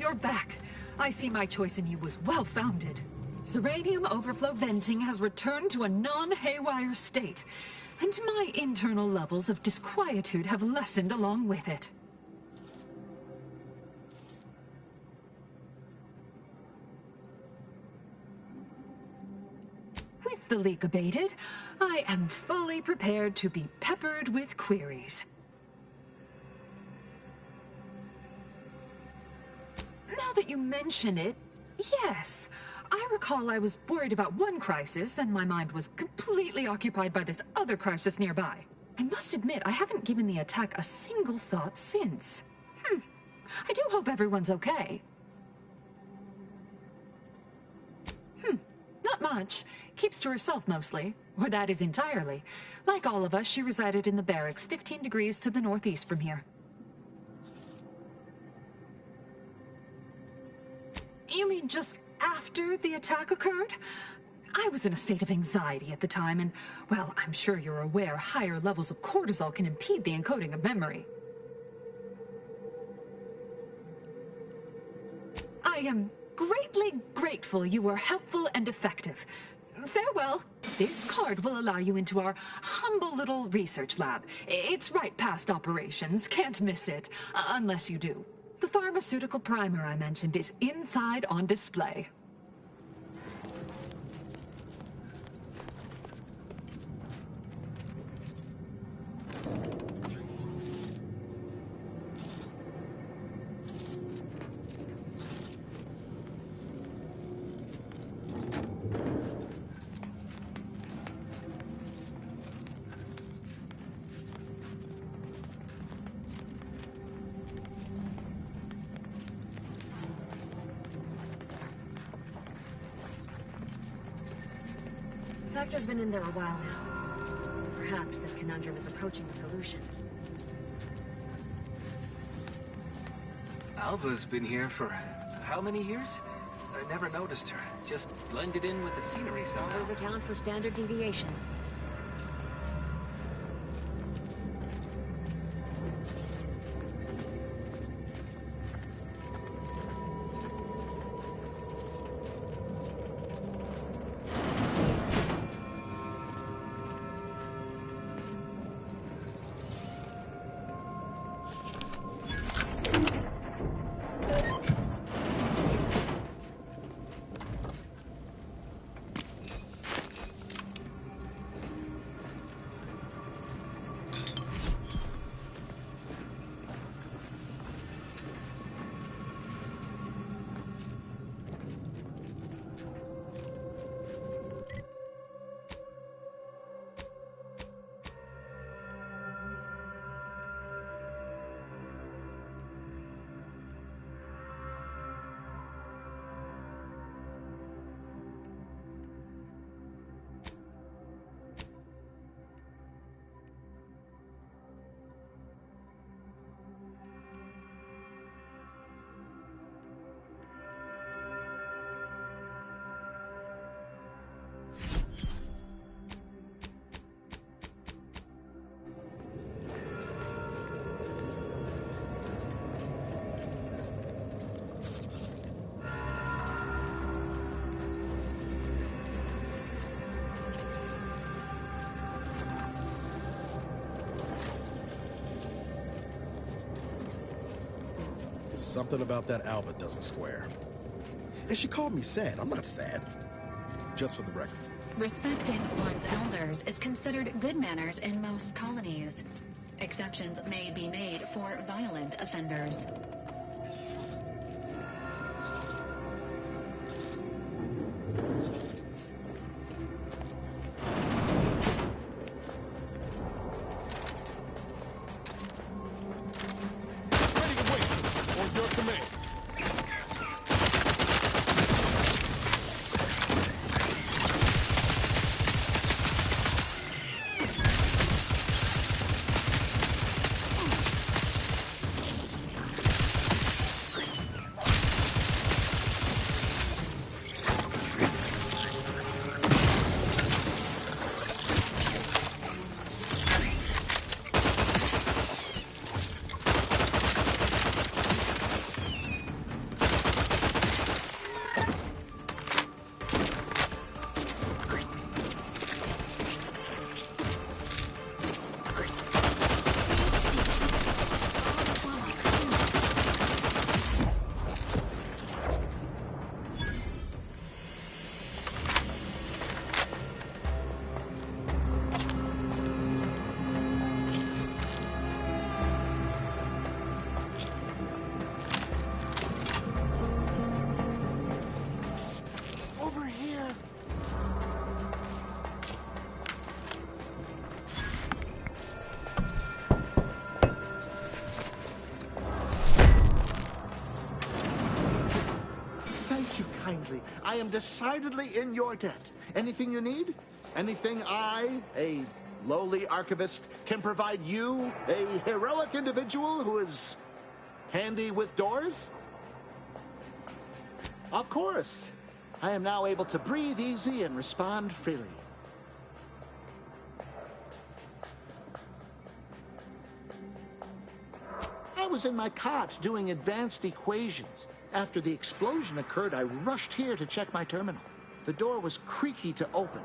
you're back. I see my choice in you was well-founded. Zeranium overflow venting has returned to a non-haywire state, and my internal levels of disquietude have lessened along with it. With the leak abated, I am fully prepared to be peppered with queries. Now that you mention it, yes. I recall I was worried about one crisis, and my mind was completely occupied by this other crisis nearby. I must admit, I haven't given the attack a single thought since. I do hope everyone's okay. Not much. Keeps to herself mostly. Or that is entirely. Like all of us, she resided in the barracks 15 degrees to the northeast from here. You mean just after the attack occurred? I was in a state of anxiety at the time, and, well, I'm sure you're aware higher levels of cortisol can impede the encoding of memory. I am greatly grateful you were helpful and effective. Farewell. This card will allow you into our humble little research lab. It's right past operations. Can't miss it. Unless you do. The pharmaceutical primer I mentioned is inside on display. Vector's been in there a while now. Perhaps this conundrum is approaching a solution. Alva's been here for how many years? I never noticed her. Just blended in with the scenery somehow. Always account for standard deviation. Something about that Alva doesn't square. And she called me sad. I'm not sad. Just for the record. Respecting one's elders is considered good manners in most colonies. Exceptions may be made for violent offenders. Thank you kindly. I am decidedly in your debt. Anything you need? Anything I, a lowly archivist, can provide you, a heroic individual who is handy with doors? Of course. I am now able to breathe easy and respond freely. I was in my cot doing advanced equations. After the explosion occurred, I rushed here to check my terminal. The door was creaky to open.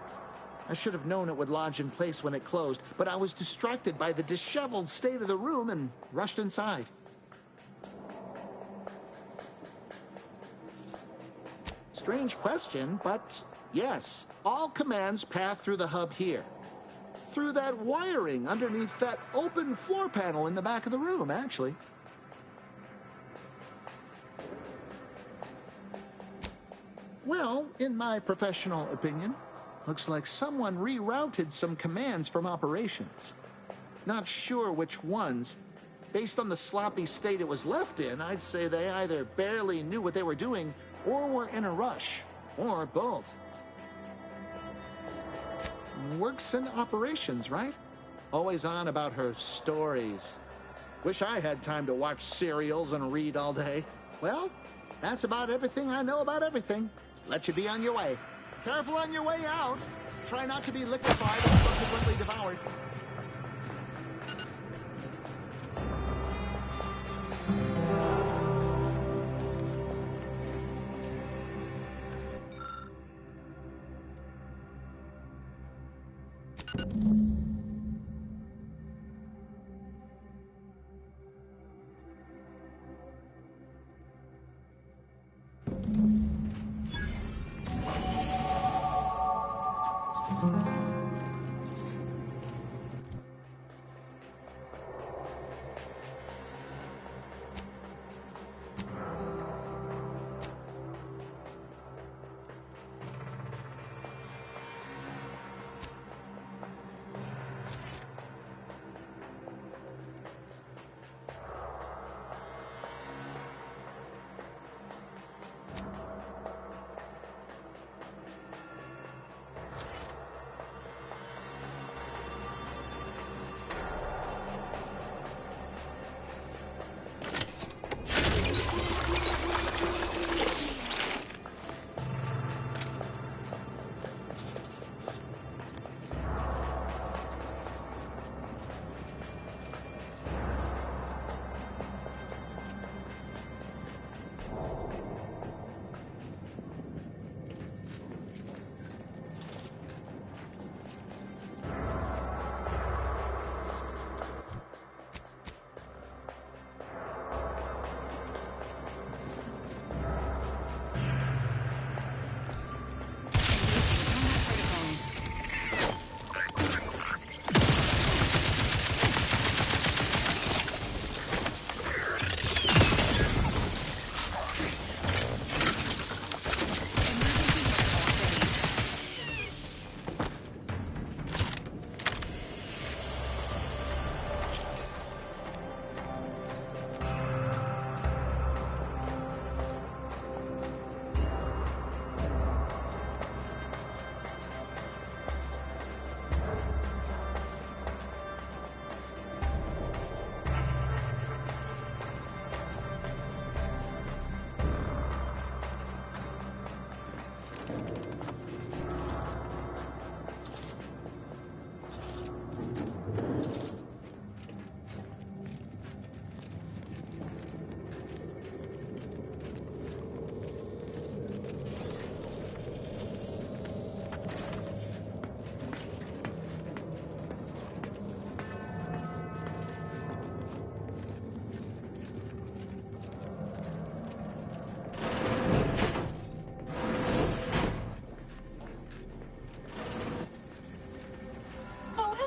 I should have known it would lodge in place when it closed, but I was distracted by the disheveled state of the room and rushed inside. Strange question, but yes, all commands pass through the hub here. Through that wiring underneath that open floor panel in the back of the room, actually. Well, in my professional opinion, looks like someone rerouted some commands from operations. Not sure which ones. Based on the sloppy state it was left in, I'd say they either barely knew what they were doing or were in a rush, or both. Works in operations, right? Always on about her stories. Wish I had time to watch serials and read all day. Well, that's about everything I know about everything. Let you be on your way. Careful on your way out. Try not to be liquefied or subsequently devoured.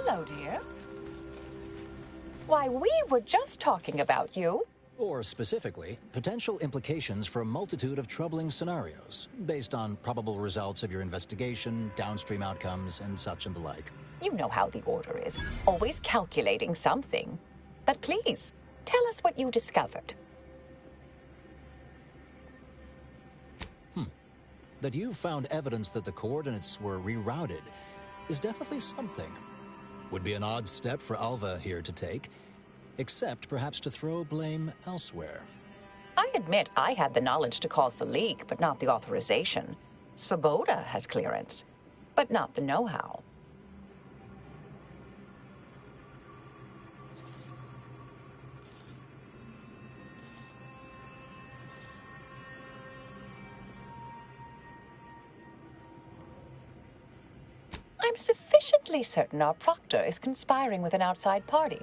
Hello, dear. Why, we were just talking about you. Or specifically, potential implications for a multitude of troubling scenarios, based on probable results of your investigation, downstream outcomes, and such and the like. You know how the Order is, always calculating something. But please, tell us what you discovered. That you found evidence that the coordinates were rerouted is definitely something. Would be an odd step for Alva here to take, except perhaps to throw blame elsewhere. I admit I had the knowledge to cause the leak, but not the authorization. Svoboda has clearance, but not the know-how. I'm sufficiently certain our proctor is conspiring with an outside party.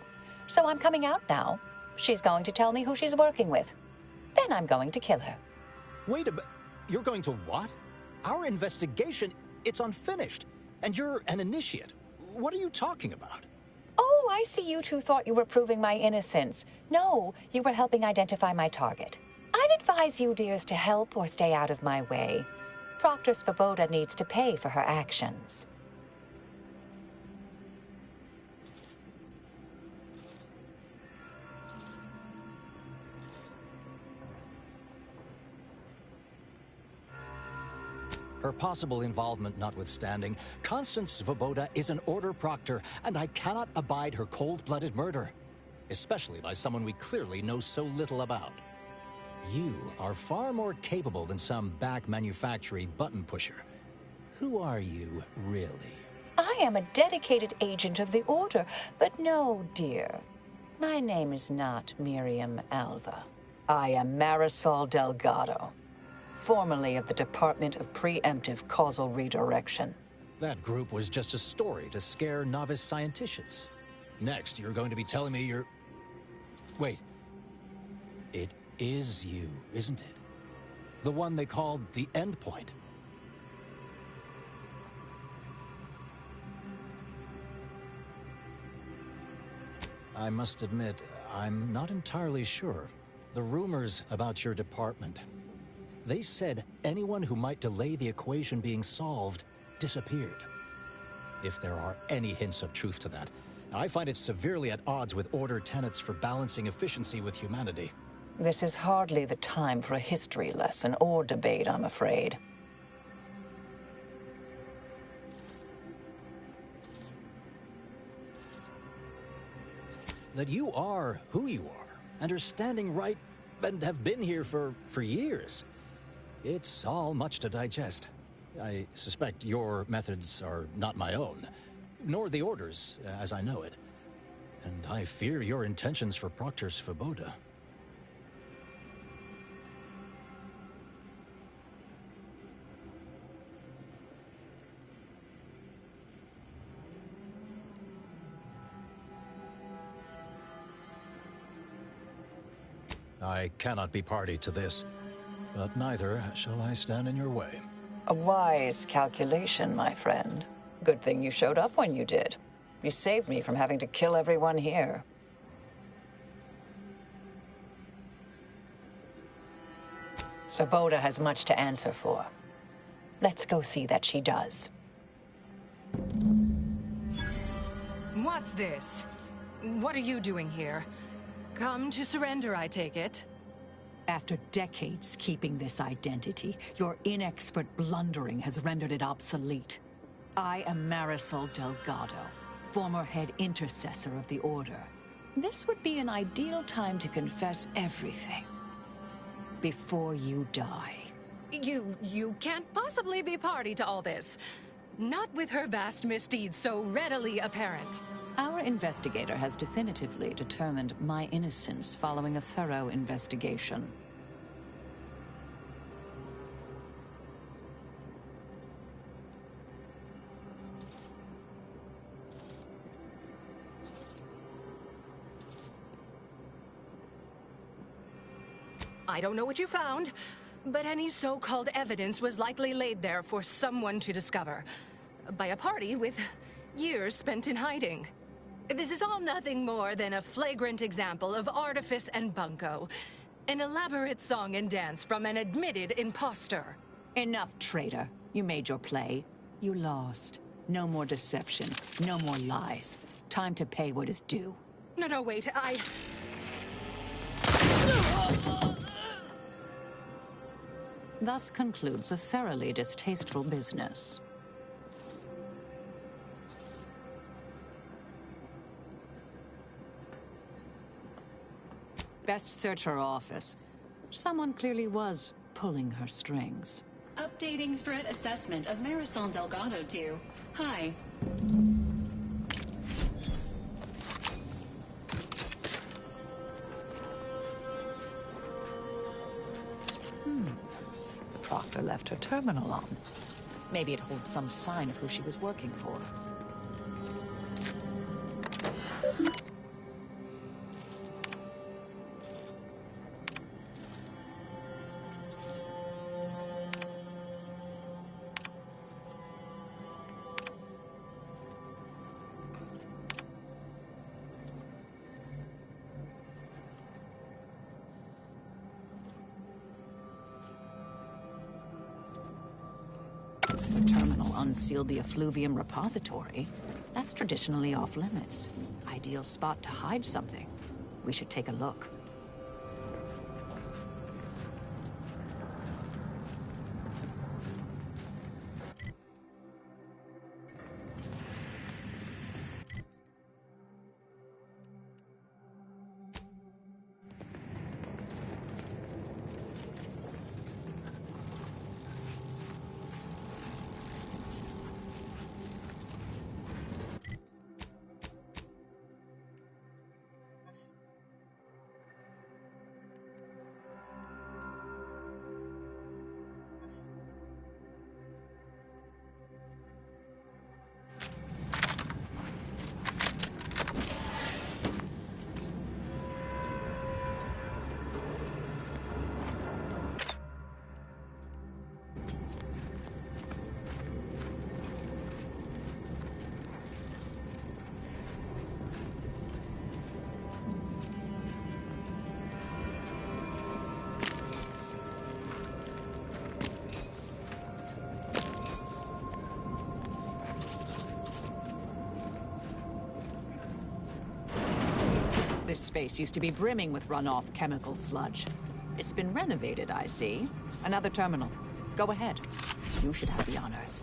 So I'm coming out now. She's going to tell me who she's working with. Then I'm going to kill her. Wait a minute. You're going to what? Our investigation, it's unfinished. And you're an initiate. What are you talking about? Oh, I see you two thought you were proving my innocence. No, you were helping identify my target. I'd advise you dears to help or stay out of my way. Proctor Svoboda needs to pay for her actions. Her possible involvement notwithstanding, Constance Svoboda is an order proctor, and I cannot abide her cold-blooded murder. Especially by someone we clearly know so little about. You are far more capable than some back manufactory button pusher. Who are you, really? I am a dedicated agent of the Order, but no, dear. My name is not Miriam Alva. I am Marisol Delgado, formerly of the Department of Preemptive Causal Redirection. That group was just a story to scare novice scienticians. Next, you're going to be telling me you're... Wait. It is you, isn't it? The one they called the Endpoint. I must admit, I'm not entirely sure. The rumors about your department... They said anyone who might delay the equation being solved disappeared. If there are any hints of truth to that, I find it severely at odds with Order tenets for balancing efficiency with humanity. This is hardly the time for a history lesson or debate, I'm afraid. That you are who you are, and are standing right, and have been here for years. It's all much to digest. I suspect your methods are not my own, nor the Order's, as I know it. And I fear your intentions for Proctor Svoboda. I cannot be party to this. But neither shall I stand in your way. A wise calculation, my friend. Good thing you showed up when you did. You saved me from having to kill everyone here. Svoboda has much to answer for. Let's go see that she does. What's this? What are you doing here? Come to surrender, I take it? After decades keeping this identity, your inexpert blundering has rendered it obsolete. I am Marisol Delgado, former head intercessor of the Order. This would be an ideal time to confess everything. Before you die. You can't possibly be party to all this. Not with her vast misdeeds so readily apparent. Our investigator has definitively determined my innocence following a thorough investigation. I don't know what you found, but any so-called evidence was likely laid there for someone to discover. By a party with years spent in hiding. This is all nothing more than a flagrant example of artifice and bunco. An elaborate song and dance from an admitted imposter. Enough, traitor. You made your play. You lost. No more deception. No more lies. Time to pay what is due. No, wait, Thus concludes a thoroughly distasteful business. Best search her office. Someone clearly was pulling her strings. Updating threat assessment of Marisol Delgado to Hi. The Proctor left her terminal on. Maybe it holds some sign of who she was working for. The terminal unsealed the effluvium repository. That's traditionally off limits. Ideal spot to hide something. We should take a look. This space used to be brimming with runoff chemical sludge. It's been renovated, I see. Another terminal. Go ahead. You should have the honors.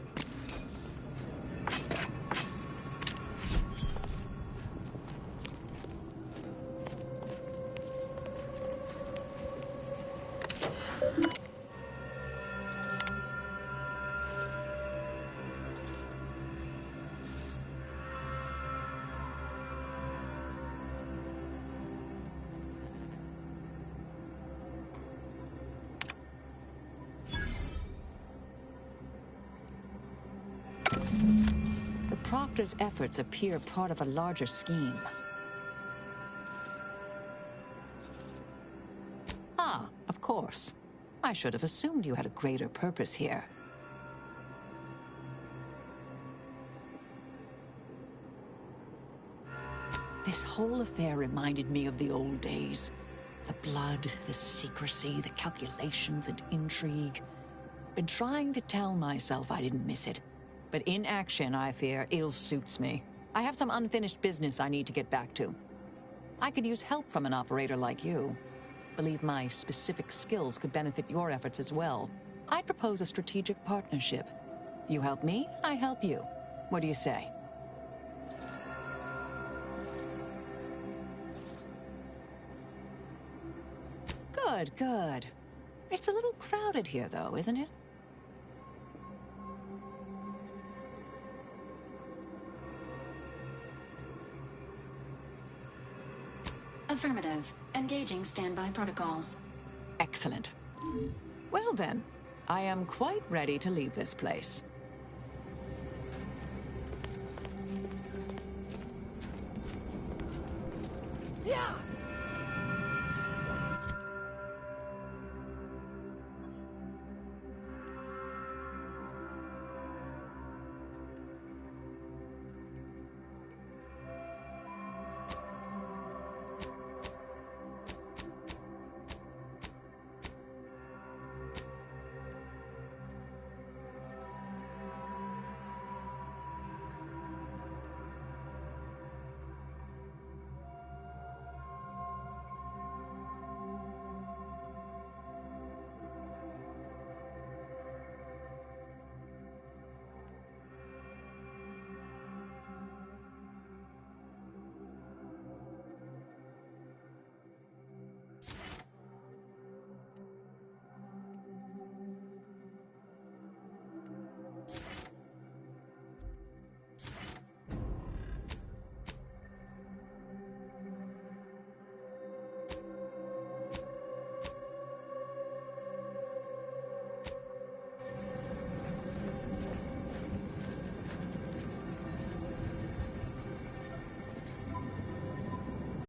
Proctor's efforts appear part of a larger scheme. Ah, of course. I should have assumed you had a greater purpose here. This whole affair reminded me of the old days. The blood, the secrecy, the calculations and intrigue. Been trying to tell myself I didn't miss it. But in action, I fear, ill suits me. I have some unfinished business I need to get back to. I could use help from an operator like you. Believe my specific skills could benefit your efforts as well. I'd propose a strategic partnership. You help me, I help you. What do you say? Good, good. It's a little crowded here, though, isn't it? Affirmative. Engaging standby protocols. Excellent. Well then, I am quite ready to leave this place. Yeah!